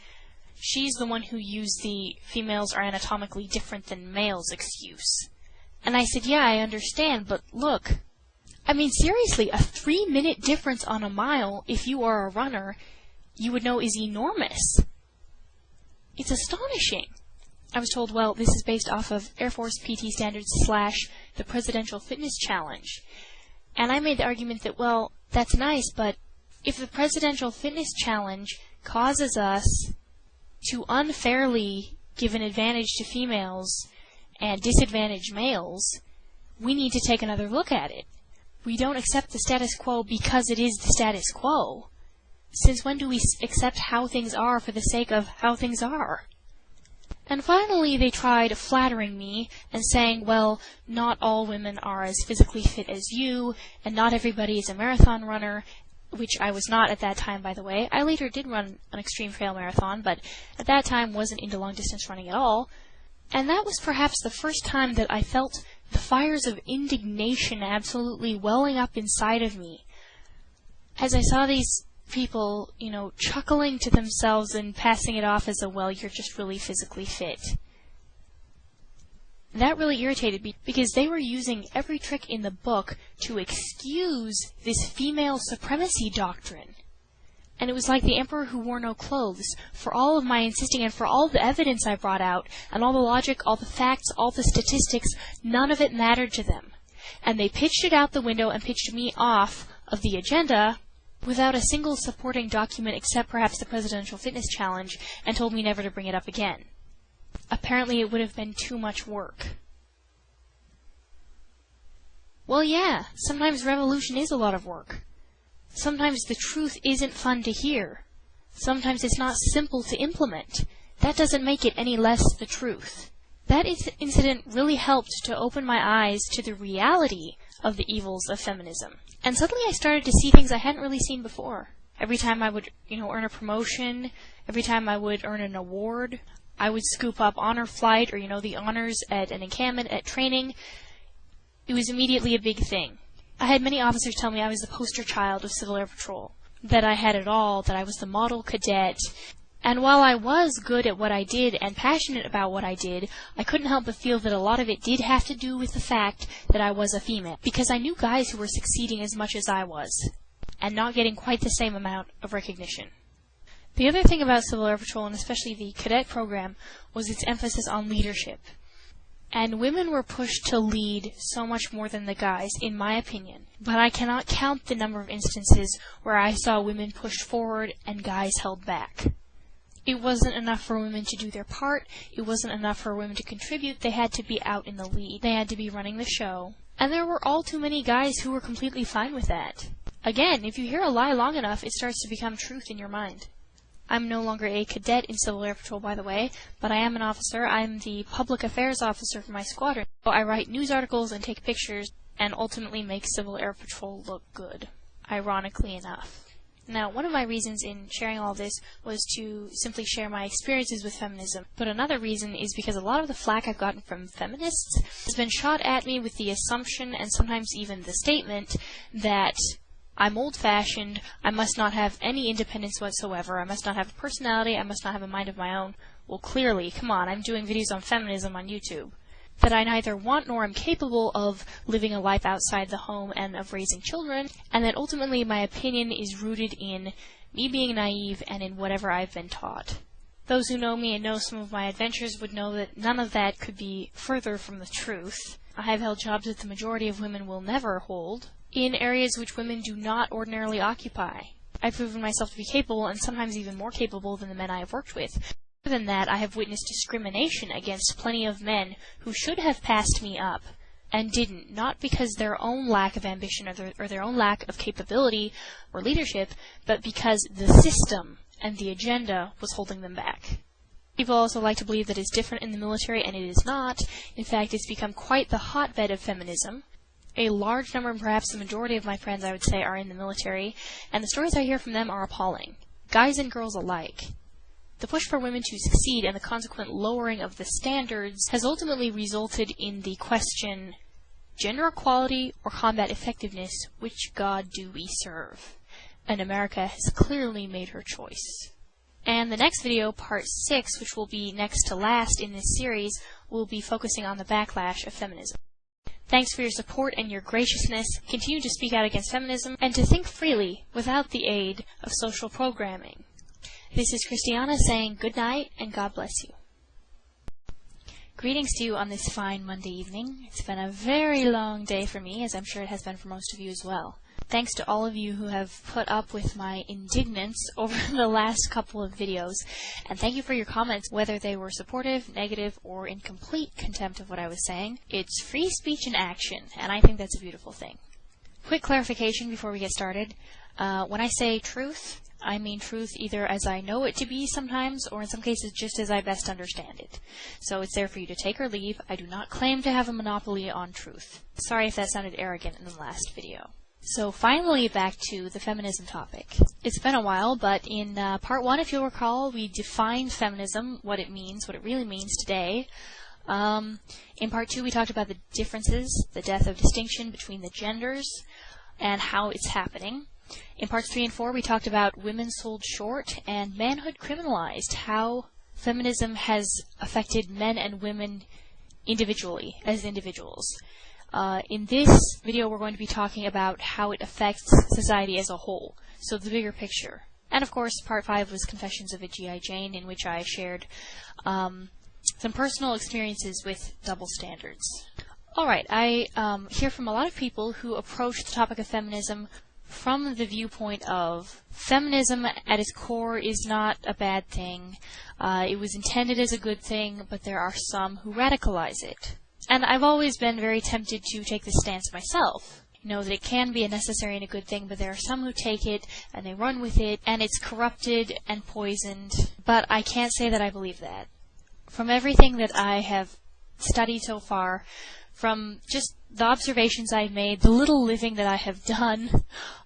She's the one who used the females are anatomically different than males excuse. And I said, yeah, I understand, but look. I mean, seriously, a 3-minute difference on a mile, if you are a runner, you would know is enormous. It's astonishing. I was told, well, this is based off of Air Force PT standards / the Presidential Fitness Challenge. And I made the argument that, well, that's nice, but if the Presidential Fitness Challenge causes us to unfairly give an advantage to females and disadvantage males, we need to take another look at it. We don't accept the status quo because it is the status quo. Since when do we accept how things are for the sake of how things are? And finally, they tried flattering me and saying, well, not all women are as physically fit as you, and not everybody is a marathon runner, which I was not at that time, by the way. I later did run an extreme trail marathon, but at that time wasn't into long-distance running at all. And that was perhaps the first time that I felt the fires of indignation absolutely welling up inside of me. As I saw these people, chuckling to themselves and passing it off as a, well, you're just really physically fit. That really irritated me because they were using every trick in the book to excuse this female supremacy doctrine. And it was like the emperor who wore no clothes. For all of my insisting and for all the evidence I brought out, and all the logic, all the facts, all the statistics, none of it mattered to them. And they pitched it out the window and pitched me off of the agenda without a single supporting document except perhaps the Presidential Fitness Challenge, and told me never to bring it up again. Apparently it would have been too much work. Well, yeah, sometimes revolution is a lot of work. Sometimes the truth isn't fun to hear. Sometimes it's not simple to implement. That doesn't make it any less the truth. That incident really helped to open my eyes to the reality of the evils of feminism. And suddenly I started to see things I hadn't really seen before. Every time I would, earn a promotion, every time I would earn an award, I would scoop up honor flight or, the honors at an encampment, at training. It was immediately a big thing. I had many officers tell me I was the poster child of Civil Air Patrol, that I had it all, that I was the model cadet. And while I was good at what I did and passionate about what I did, I couldn't help but feel that a lot of it did have to do with the fact that I was a female, because I knew guys who were succeeding as much as I was, and not getting quite the same amount of recognition. The other thing about Civil Air Patrol, and especially the cadet program, was its emphasis on leadership. And women were pushed to lead so much more than the guys, in my opinion. But I cannot count the number of instances where I saw women pushed forward and guys held back. It wasn't enough for women to do their part. It wasn't enough for women to contribute. They had to be out in the lead. They had to be running the show. And there were all too many guys who were completely fine with that. Again, if you hear a lie long enough, it starts to become truth in your mind. I'm no longer a cadet in Civil Air Patrol, by the way, but I am an officer. I'm the public affairs officer for my squadron. So I write news articles and take pictures and ultimately make Civil Air Patrol look good, ironically enough. Now, one of my reasons in sharing all this was to simply share my experiences with feminism, but another reason is because a lot of the flack I've gotten from feminists has been shot at me with the assumption and sometimes even the statement that I'm old-fashioned, I must not have any independence whatsoever, I must not have a personality, I must not have a mind of my own. Well, clearly, come on, I'm doing videos on feminism on YouTube. That I neither want nor am capable of living a life outside the home and of raising children, and that ultimately my opinion is rooted in me being naive and in whatever I've been taught. Those who know me and know some of my adventures would know that none of that could be further from the truth. I have held jobs that the majority of women will never hold, in areas which women do not ordinarily occupy. I've proven myself to be capable, and sometimes even more capable than the men I have worked with. More than that, I have witnessed discrimination against plenty of men who should have passed me up, and didn't, not because their own lack of ambition or their own lack of capability or leadership, but because the system and the agenda was holding them back. People also like to believe that it's different in the military, and it is not. In fact, it's become quite the hotbed of feminism. A large number, and perhaps the majority of my friends, I would say, are in the military, and the stories I hear from them are appalling. Guys and girls alike. The push for women to succeed and the consequent lowering of the standards has ultimately resulted in the question, gender equality or combat effectiveness, which God do we serve? And America has clearly made her choice. And the next video, part 6, which will be next to last in this series, will be focusing on the backlash of feminism. Thanks for your support and your graciousness. Continue to speak out against feminism and to think freely without the aid of social programming. This is Christiana saying good night and God bless you. Greetings to you on this fine Monday evening. It's been a very long day for me, as I'm sure it has been for most of you as well. Thanks to all of you who have put up with my indignance over the last couple of videos, and thank you for your comments, whether they were supportive, negative, or in complete contempt of what I was saying. It's free speech in action, and I think that's a beautiful thing. Quick clarification before we get started. When I say truth, I mean truth either as I know it to be sometimes, or in some cases just as I best understand it. So it's there for you to take or leave. I do not claim to have a monopoly on truth. Sorry if that sounded arrogant in the last video. So finally back to the feminism topic. It's been a while, but in part 1, if you'll recall, we defined feminism, what it means, what it really means today. In part 2, we talked about the differences, the death of distinction between the genders, and how it's happening. In parts 3 and 4, we talked about women sold short and manhood criminalized, how feminism has affected men and women individually, as individuals. In this video, we're going to be talking about how it affects society as a whole, so the bigger picture. And of course, part 5 was Confessions of a G.I. Jane, in which I shared some personal experiences with double standards. Alright, I hear from a lot of people who approach the topic of feminism from the viewpoint of feminism at its core is not a bad thing. It was intended as a good thing, but there are some who radicalize it. And I've always been very tempted to take this stance myself. You know, that it can be a necessary and a good thing, but there are some who take it and they run with it, and it's corrupted and poisoned. But I can't say that I believe that. From everything that I have studied so far, from just the observations I've made, the little living that I have done,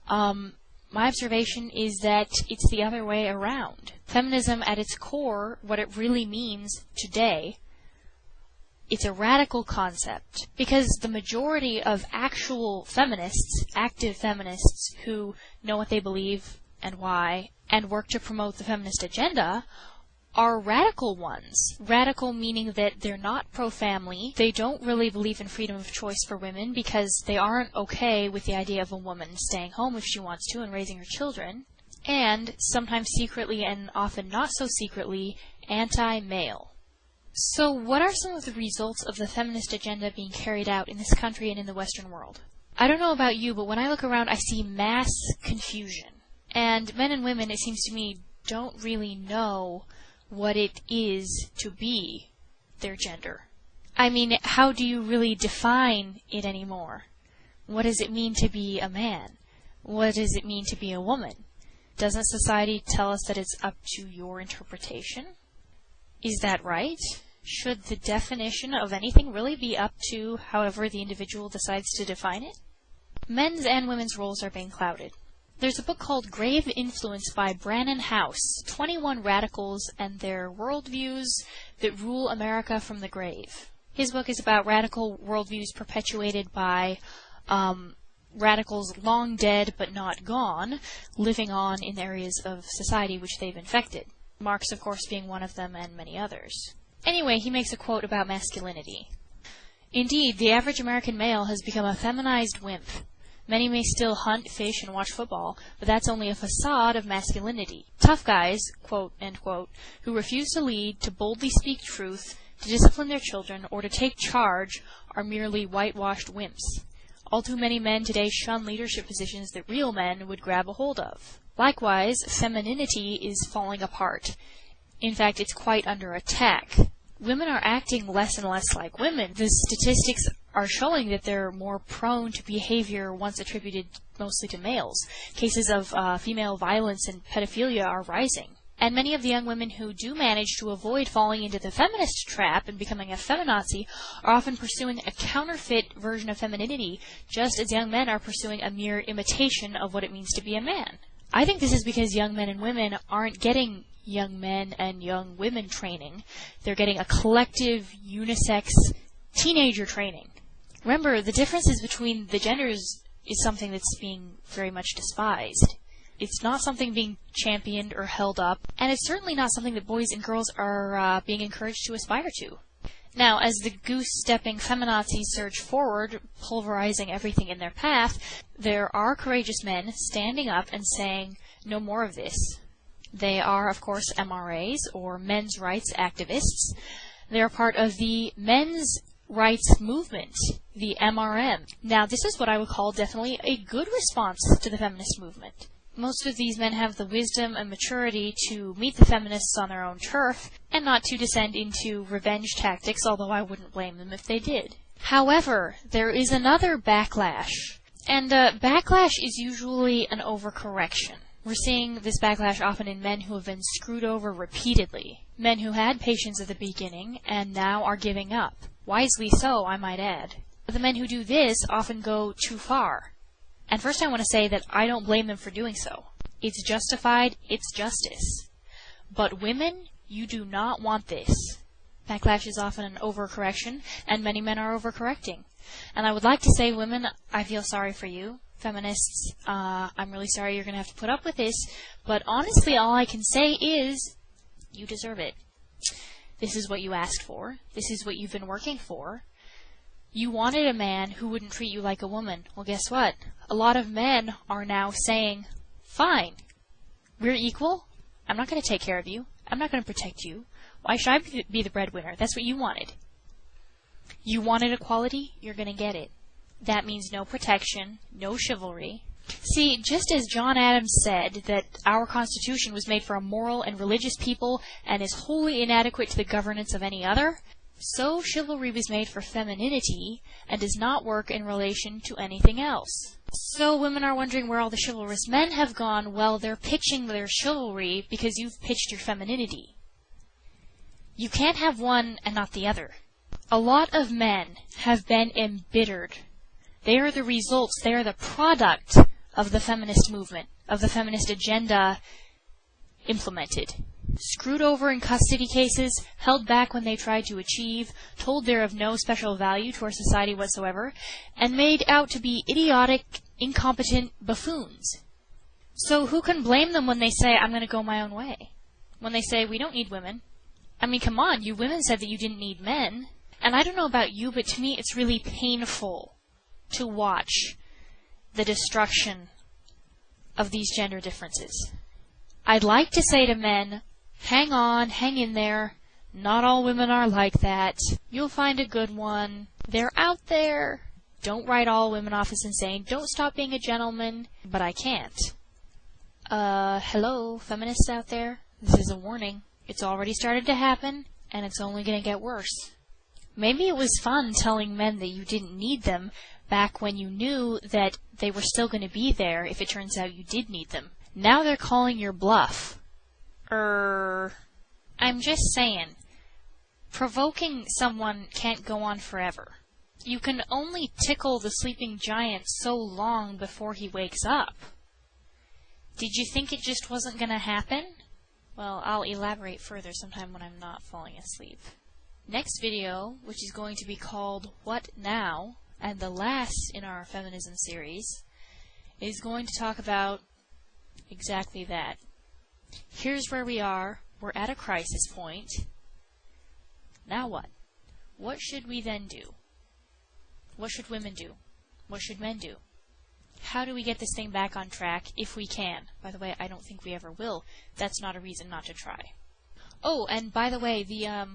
my observation is that it's the other way around. Feminism at its core, what it really means today, it's a radical concept, because the majority of actual feminists, active feminists, who know what they believe and why, and work to promote the feminist agenda, are radical ones. Radical meaning that they're not pro-family, they don't really believe in freedom of choice for women because they aren't okay with the idea of a woman staying home if she wants to and raising her children, and sometimes secretly and often not so secretly, anti-male. So what are some of the results of the feminist agenda being carried out in this country and in the Western world? I don't know about you, but when I look around I see mass confusion. And men and women, it seems to me, don't really know what it is to be their gender. I mean, how do you really define it anymore? What does it mean to be a man? What does it mean to be a woman? Doesn't society tell us that it's up to your interpretation? Is that right? Should the definition of anything really be up to however the individual decides to define it? Men's and women's roles are being clouded. There's a book called Grave Influence by Brannon House, 21 Radicals and Their Worldviews That Rule America from the Grave. His book is about radical worldviews perpetuated by radicals long dead but not gone, living on in areas of society which they've infected. Marx, of course, being one of them, and many others. Anyway, he makes a quote about masculinity. Indeed, the average American male has become a feminized wimp. Many may still hunt, fish, and watch football, but that's only a facade of masculinity. Tough guys, quote, end quote, who refuse to lead, to boldly speak truth, to discipline their children, or to take charge, are merely whitewashed wimps. All too many men today shun leadership positions that real men would grab a hold of. Likewise, femininity is falling apart. In fact, it's quite under attack. Women are acting less and less like women. The statistics are showing that they're more prone to behavior once attributed mostly to males. Cases of female violence and pedophilia are rising. And many of the young women who do manage to avoid falling into the feminist trap and becoming a feminazi are often pursuing a counterfeit version of femininity, just as young men are pursuing a mere imitation of what it means to be a man. I think this is because young men and women aren't getting young men and young women training. They're getting a collective, unisex, teenager training. Remember, the differences between the genders is something that's being very much despised. It's not something being championed or held up, and it's certainly not something that boys and girls are being encouraged to aspire to. Now, as the goose-stepping feminazis surge forward, pulverizing everything in their path, there are courageous men standing up and saying, no more of this. They are, of course, MRAs, or men's rights activists. They are part of the men's rights movement, the MRM. Now, this is what I would call definitely a good response to the feminist movement. Most of these men have the wisdom and maturity to meet the feminists on their own turf, and not to descend into revenge tactics, although I wouldn't blame them if they did. However, there is another backlash, and backlash is usually an overcorrection. We're seeing this backlash often in men who have been screwed over repeatedly. Men who had patience at the beginning and now are giving up. Wisely so, I might add. But the men who do this often go too far. And first I want to say that I don't blame them for doing so. It's justified, it's justice. But women, you do not want this. Backlash is often an overcorrection, and many men are overcorrecting. And I would like to say, women, I feel sorry for you. Feminists, I'm really sorry you're going to have to put up with this, but honestly all I can say is, you deserve it. This is what you asked for. This is what you've been working for. You wanted a man who wouldn't treat you like a woman. Well, guess what? A lot of men are now saying, fine, we're equal. I'm not going to take care of you. I'm not going to protect you. Why should I be the breadwinner? That's what you wanted. You wanted equality, you're going to get it. That means no protection, no chivalry. See, just as John Adams said that our Constitution was made for a moral and religious people and is wholly inadequate to the governance of any other, so chivalry was made for femininity and does not work in relation to anything else. So women are wondering where all the chivalrous men have gone. Well, they're pitching their chivalry because you've pitched your femininity. You can't have one and not the other. A lot of men have been embittered. They are the results, they are the product of the feminist movement, of the feminist agenda implemented. Screwed over in custody cases, held back when they tried to achieve, told they're of no special value to our society whatsoever, and made out to be idiotic, incompetent buffoons. So who can blame them when they say, I'm going to go my own way? When they say, we don't need women. I mean, come on, you women said that you didn't need men. And I don't know about you, but to me it's really painful to watch the destruction of these gender differences. I'd like to say to men, hang on, hang in there. Not all women are like that. You'll find a good one. They're out there. Don't write all women off as insane. Don't stop being a gentleman. But I can't. Hello, feminists out there. This is a warning. It's already started to happen, and it's only going to get worse. Maybe it was fun telling men that you didn't need them back when you knew that they were still going to be there if it turns out you did need them. Now they're calling your bluff. I'm just saying, provoking someone can't go on forever. You can only tickle the sleeping giant so long before he wakes up. Did you think it just wasn't going to happen? Well, I'll elaborate further sometime when I'm not falling asleep. Next video, which is going to be called What Now, and the last in our feminism series, is going to talk about exactly that. Here's where we are. We're at a crisis point. Now what? What should we then do? What should women do? What should men do? How do we get this thing back on track if we can? By the way, I don't think we ever will. That's not a reason not to try. Oh, and by the way, the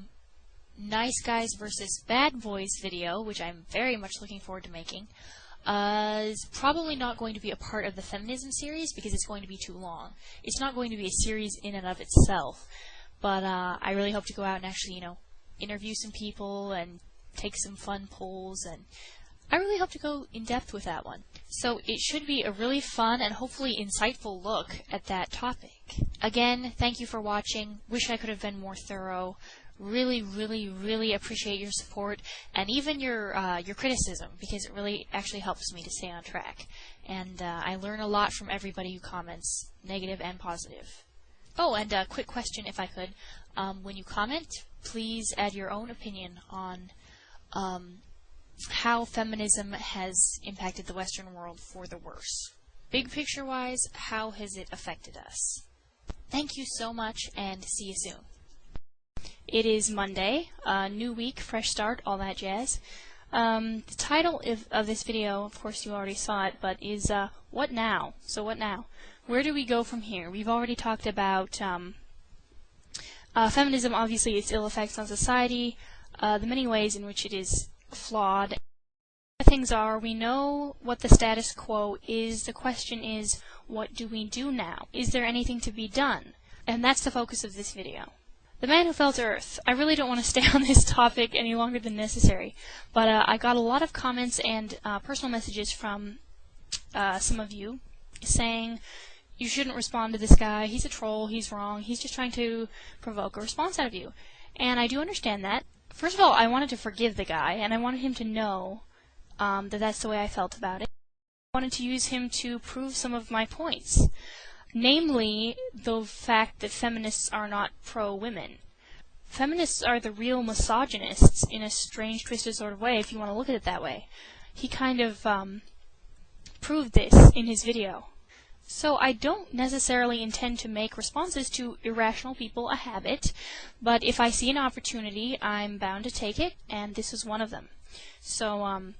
Nice Guys versus Bad Boys video, which I'm very much looking forward to making, is probably not going to be a part of the feminism series because it's going to be too long. It's not going to be a series in and of itself, but I really hope to go out and actually, interview some people and take some fun polls, and I really hope to go in depth with that one. So it should be a really fun and hopefully insightful look at that topic. Again, thank you for watching. Wish I could have been more thorough. Really, really, really appreciate your support and even your criticism, because it really actually helps me to stay on track. And I learn a lot from everybody who comments, negative and positive. Oh, and a quick question, if I could. When you comment, please add your own opinion on how feminism has impacted the Western world for the worse. Big picture-wise, how has it affected us? Thank you so much, and see you soon. It is Monday, new week, fresh start, all that jazz. The title of this video, of course you already saw it, but is What Now? So what now? Where do we go from here? We've already talked about feminism, obviously its ill effects on society, the many ways in which it is flawed. Things are, we know what the status quo is. The question is, what do we do now? Is there anything to be done? And that's the focus of this video. The Man Who Fell to Earth. I really don't want to stay on this topic any longer than necessary, but I got a lot of comments and personal messages from some of you saying, you shouldn't respond to this guy, he's a troll, he's wrong, he's just trying to provoke a response out of you. And I do understand that. First of all, I wanted to forgive the guy, and I wanted him to know that that's the way I felt about it. I wanted to use him to prove some of my points. Namely, the fact that feminists are not pro-women. Feminists are the real misogynists in a strange, twisted sort of way, if you want to look at it that way. He kind of proved this in his video. So I don't necessarily intend to make responses to irrational people a habit, but if I see an opportunity, I'm bound to take it, and this is one of them. So,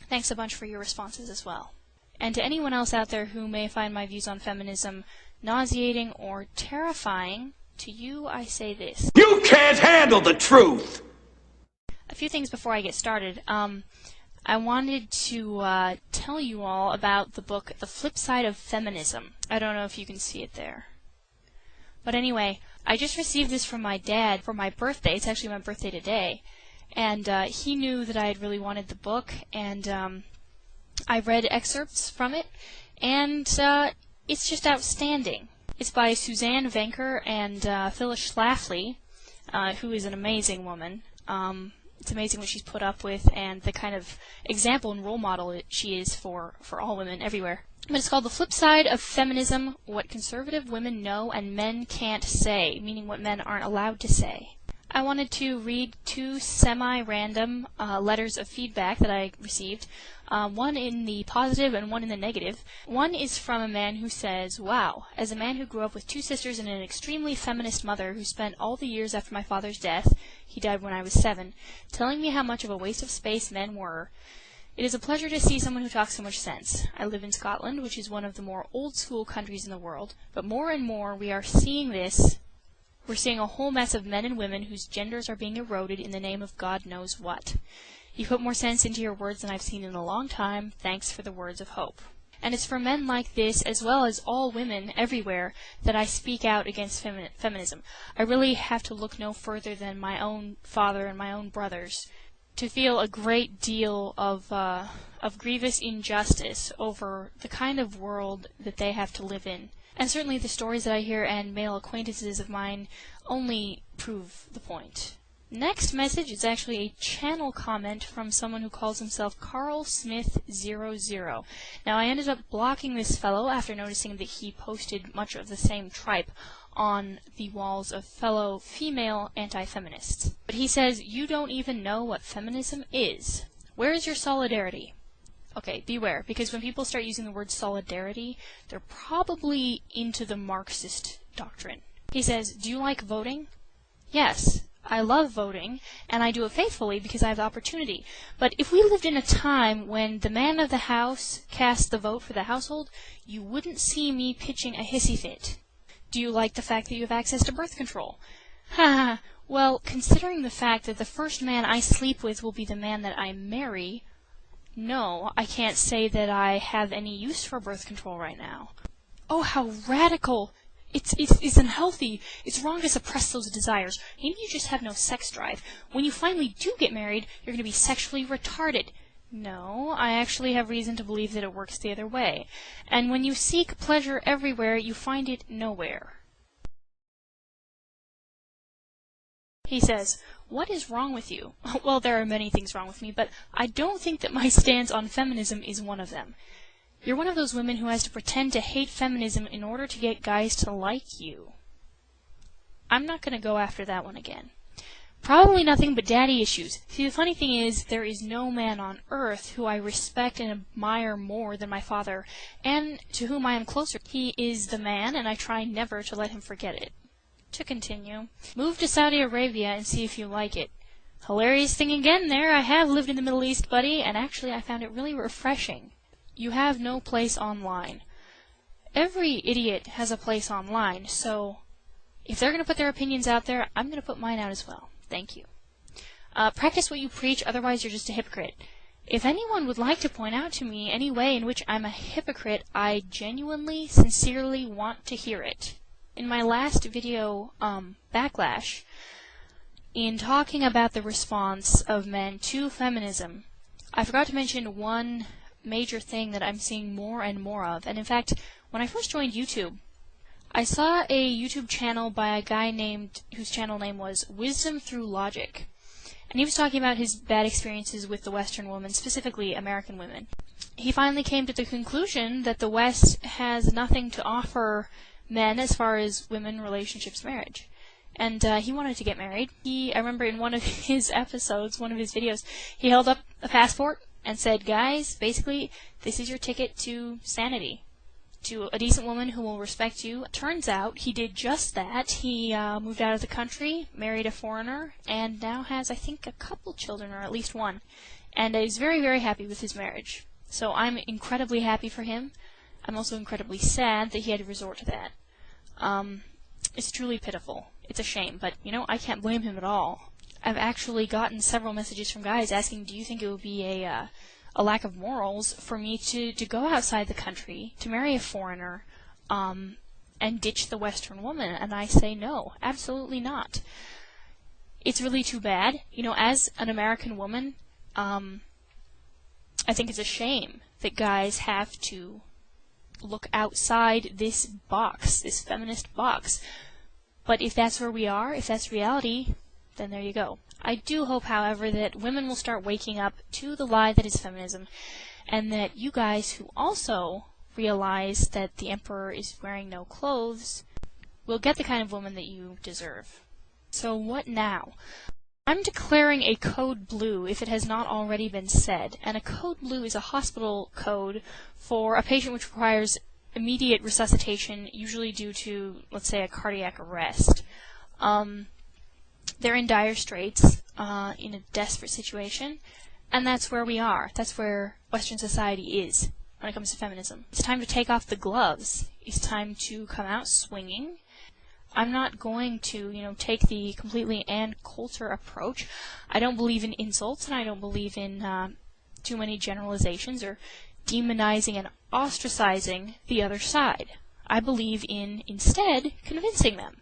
thanks a bunch for your responses as well. And to anyone else out there who may find my views on feminism nauseating or terrifying, to you I say this. You can't handle the truth! A few things before I get started. I wanted to tell you all about the book The Flip Side of Feminism. I don't know if you can see it there. But anyway, I just received this from my dad for my birthday. It's actually my birthday today. And he knew that I had really wanted the book, and I read excerpts from it, and it's just outstanding. It's by Suzanne Venker and Phyllis Schlafly, who is an amazing woman. It's amazing what she's put up with and the kind of example and role model she is for all women everywhere. But it's called The Flip Side of Feminism, What Conservative Women Know and Men Can't Say, meaning what men aren't allowed to say. I wanted to read two semi-random letters of feedback that I received, one in the positive and one in the negative. One is from a man who says, "Wow, as a man who grew up with two sisters and an extremely feminist mother who spent all the years after my father's death, he died when I was 7, telling me how much of a waste of space men were. It is a pleasure to see someone who talks so much sense. I live in Scotland, which is one of the more old-school countries in the world, but more and more we are seeing this. We're seeing a whole mess of men and women whose genders are being eroded in the name of God knows what. You put more sense into your words than I've seen in a long time. Thanks for the words of hope." And it's for men like this, as well as all women everywhere, that I speak out against feminism. I really have to look no further than my own father and my own brothers to feel a great deal of grievous injustice over the kind of world that they have to live in. And certainly the stories that I hear and male acquaintances of mine only prove the point. Next message is actually a channel comment from someone who calls himself Carl Smith 00. Now I ended up blocking this fellow after noticing that he posted much of the same tripe on the walls of fellow female anti-feminists. But he says, "You don't even know what feminism is. Where is your solidarity?" Okay, beware, because when people start using the word solidarity, they're probably into the Marxist doctrine. He says, "Do you like voting?" Yes, I love voting, and I do it faithfully because I have the opportunity. But if we lived in a time when the man of the house cast the vote for the household, you wouldn't see me pitching a hissy fit. Do you like the fact that you have access to birth control? Ha! Well, considering the fact that the first man I sleep with will be the man that I marry, no, I can't say that I have any use for birth control right now. Oh, how radical! It's unhealthy. It's wrong to suppress those desires. Maybe you just have no sex drive. When you finally do get married, you're going to be sexually retarded. No, I actually have reason to believe that it works the other way. And when you seek pleasure everywhere, you find it nowhere. He says, "What is wrong with you?" Well, there are many things wrong with me, but I don't think that my stance on feminism is one of them. You're one of those women who has to pretend to hate feminism in order to get guys to like you. I'm not going to go after that one again. Probably nothing but daddy issues. See, the funny thing is, there is no man on earth who I respect and admire more than my father, and to whom I am closer. He is the man, and I try never to let him forget it. To continue, move to Saudi Arabia and see if you like it. Hilarious thing again there, I have lived in the Middle East, buddy, and actually I found it really refreshing. You have no place online. Every idiot has a place online, so if they're going to put their opinions out there, I'm going to put mine out as well. Thank you. Practice what you preach, otherwise you're just a hypocrite. If anyone would like to point out to me any way in which I'm a hypocrite, I genuinely, sincerely want to hear it. In my last video, Backlash, in talking about the response of men to feminism, I forgot to mention one major thing that I'm seeing more and more of. And in fact, when I first joined YouTube, I saw a YouTube channel by a guy whose channel name was Wisdom Through Logic. And he was talking about his bad experiences with the Western woman, specifically American women. He finally came to the conclusion that the West has nothing to offer men as far as women, relationships, marriage. And he wanted to get married. I remember in one of his episodes, one of his videos, he held up a passport and said, "Guys, basically, this is your ticket to sanity." to a decent woman who will respect you. Turns out he did just that. He moved out of the country, married a foreigner, and now has, I think, a couple children, or at least one, and is very, very happy with his marriage. So I'm incredibly happy for him. I'm also incredibly sad that he had to resort to that. It's truly pitiful. It's a shame, but, I can't blame him at all. I've actually gotten several messages from guys asking, do you think it would be a lack of morals for me to go outside the country, to marry a foreigner, and ditch the Western woman? And I say no, absolutely not. It's really too bad. As an American woman, I think it's a shame that guys have to look outside this box, this feminist box. But if that's where we are, if that's reality, then there you go. I do hope, however, that women will start waking up to the lie that is feminism, and that you guys who also realize that the emperor is wearing no clothes will get the kind of woman that you deserve. So what now? I'm declaring a code blue if it has not already been said, and a code blue is a hospital code for a patient which requires immediate resuscitation, usually due to, let's say, a cardiac arrest. They're in dire straits, in a desperate situation, and that's where we are. That's where Western society is when it comes to feminism. It's time to take off the gloves. It's time to come out swinging. I'm not going to, take the completely Ann Coulter approach. I don't believe in insults, and I don't believe in too many generalizations or demonizing and ostracizing the other side. I believe in, instead, convincing them,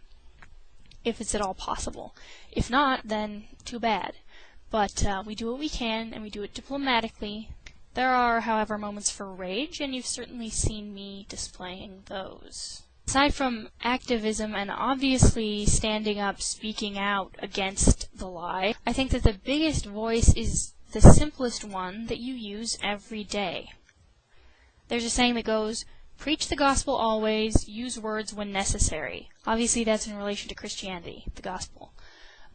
if it's at all possible. If not, then too bad. But we do what we can, and we do it diplomatically. There are, however, moments for rage, and you've certainly seen me displaying those. Aside from activism and obviously standing up, speaking out against the lie, I think that the biggest voice is the simplest one that you use every day. There's a saying that goes, preach the gospel always, use words when necessary. Obviously that's in relation to Christianity, the gospel.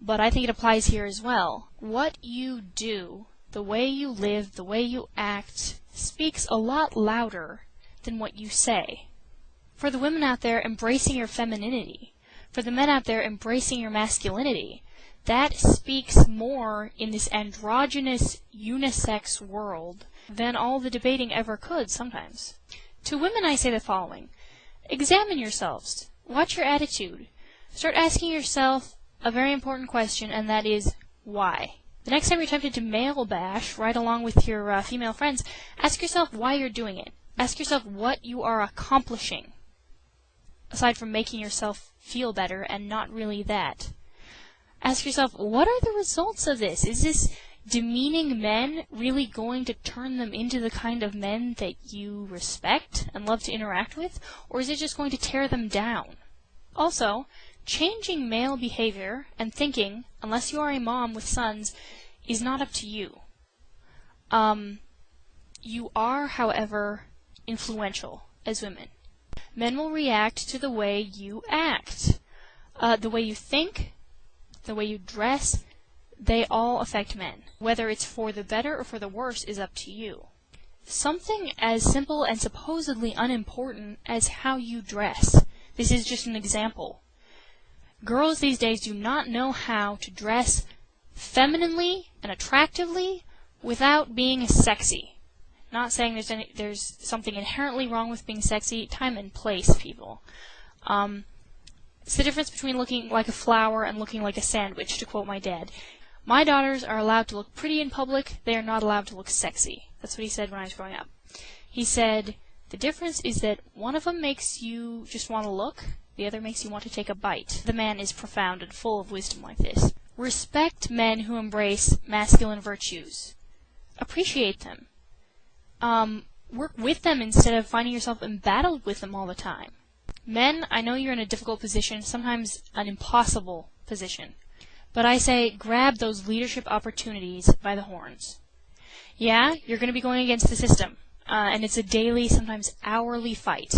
But I think it applies here as well. What you do, the way you live, the way you act, speaks a lot louder than what you say. For the women out there embracing your femininity, for the men out there embracing your masculinity, that speaks more in this androgynous, unisex world than all the debating ever could sometimes. To women I say the following. Examine yourselves. Watch your attitude. Start asking yourself a very important question, and that is, why? The next time you're tempted to male bash right along with your female friends, ask yourself why you're doing it. Ask yourself what you are accomplishing, aside from making yourself feel better, and not really that. Ask yourself, what are the results of this? Is this demeaning men really going to turn them into the kind of men that you respect and love to interact with, or is it just going to tear them down? Also, changing male behavior and thinking, unless you are a mom with sons, is not up to you. You are, however, influential as women. Men will react to the way you act. The way you think, the way you dress, they all affect men. Whether it's for the better or for the worse is up to you. Something as simple and supposedly unimportant as how you dress. This is just an example. Girls these days do not know how to dress femininely and attractively without being sexy. Not saying there's something inherently wrong with being sexy. Time and place, people. It's the difference between looking like a flower and looking like a sandwich, to quote my dad. My daughters are allowed to look pretty in public. They are not allowed to look sexy. That's what he said when I was growing up. He said, the difference is that one of them makes you just want to look, the other makes you want to take a bite. The man is profound and full of wisdom like this. Respect men who embrace masculine virtues. Appreciate them. Work with them instead of finding yourself embattled with them all the time. Men, I know you're in a difficult position, sometimes an impossible position. But I say, grab those leadership opportunities by the horns. Yeah, you're going to be going against the system, and it's a daily, sometimes hourly fight.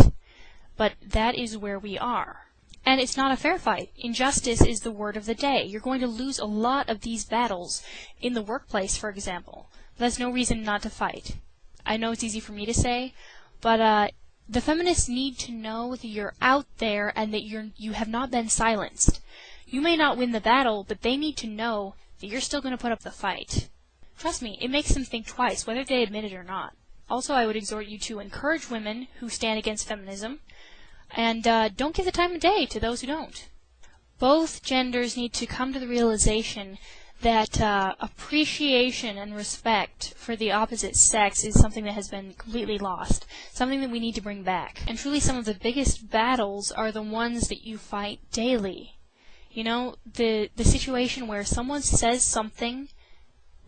But that is where we are. And it's not a fair fight. Injustice is the word of the day. You're going to lose a lot of these battles in the workplace, for example. That's no reason not to fight. I know it's easy for me to say, but The feminists need to know that you're out there and that you have not been silenced. You may not win the battle, but they need to know that you're still going to put up the fight. Trust me, it makes them think twice, whether they admit it or not. Also, I would exhort you to encourage women who stand against feminism, and don't give the time of day to those who don't. Both genders need to come to the realization that appreciation and respect for the opposite sex is something that has been completely lost, something that we need to bring back. And truly some of the biggest battles are the ones that you fight daily. You know, the situation where someone says something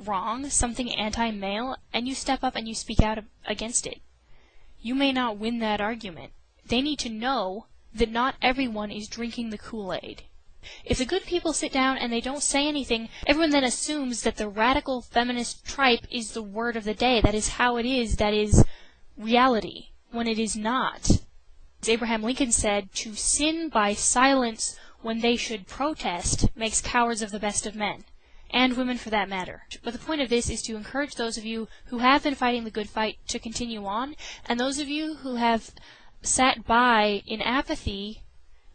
wrong, something anti-male, and you step up and you speak out against it. You may not win that argument. They need to know that not everyone is drinking the Kool-Aid. If the good people sit down and they don't say anything, everyone then assumes that the radical feminist tripe is the word of the day. That is how it is. That is reality, when it is not. As Abraham Lincoln said, to sin by silence when they should protest makes cowards of the best of men. And women for that matter. But the point of this is to encourage those of you who have been fighting the good fight to continue on, and those of you who have sat by in apathy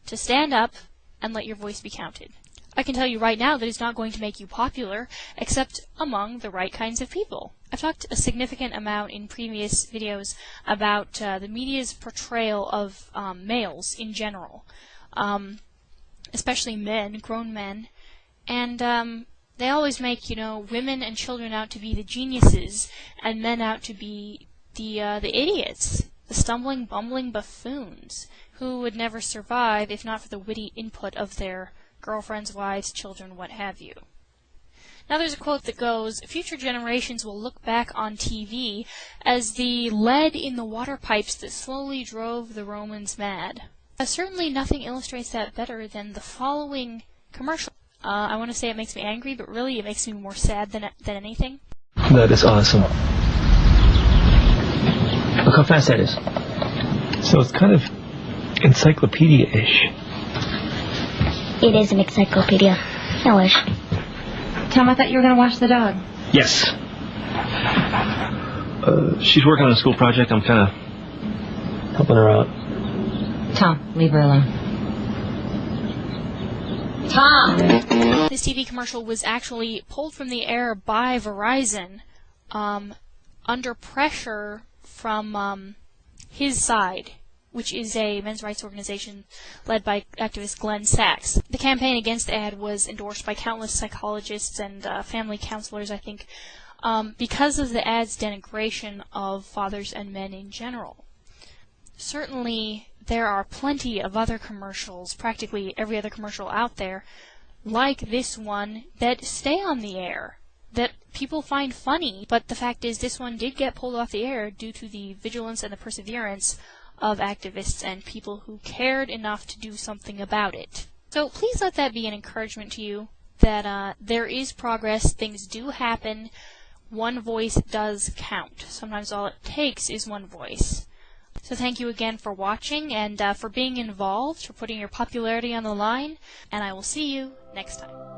to stand up and let your voice be counted. I can tell you right now that it's not going to make you popular, except among the right kinds of people. I've talked a significant amount in previous videos about the media's portrayal of males in general, especially men, grown men, and they always make, women and children out to be the geniuses, and men out to be the idiots, the stumbling, bumbling buffoons, who would never survive if not for the witty input of their girlfriends, wives, children, what have you. Now there's a quote that goes, future generations will look back on TV as the lead in the water pipes that slowly drove the Romans mad. Certainly nothing illustrates that better than the following commercial. I want to say it makes me angry, but really it makes me more sad than anything. That is awesome. Look how fast that is. So it's kind of encyclopedia-ish. It is an encyclopedia. I wish. Tom, I thought you were going to watch the dog. Yes. She's working on a school project. I'm kind of helping her out. Tom, leave her alone. Tom! This TV commercial was actually pulled from the air by Verizon under pressure from his side, which is a men's rights organization led by activist Glenn Sachs. The campaign against the ad was endorsed by countless psychologists and family counselors, I think, because of the ad's denigration of fathers and men in general. Certainly, there are plenty of other commercials, practically every other commercial out there, like this one, that stay on the air, that people find funny, but the fact is this one did get pulled off the air due to the vigilance and the perseverance of activists and people who cared enough to do something about it. So please let that be an encouragement to you that there is progress, things do happen, one voice does count. Sometimes all it takes is one voice. So thank you again for watching and for being involved, for putting your popularity on the line, and I will see you next time.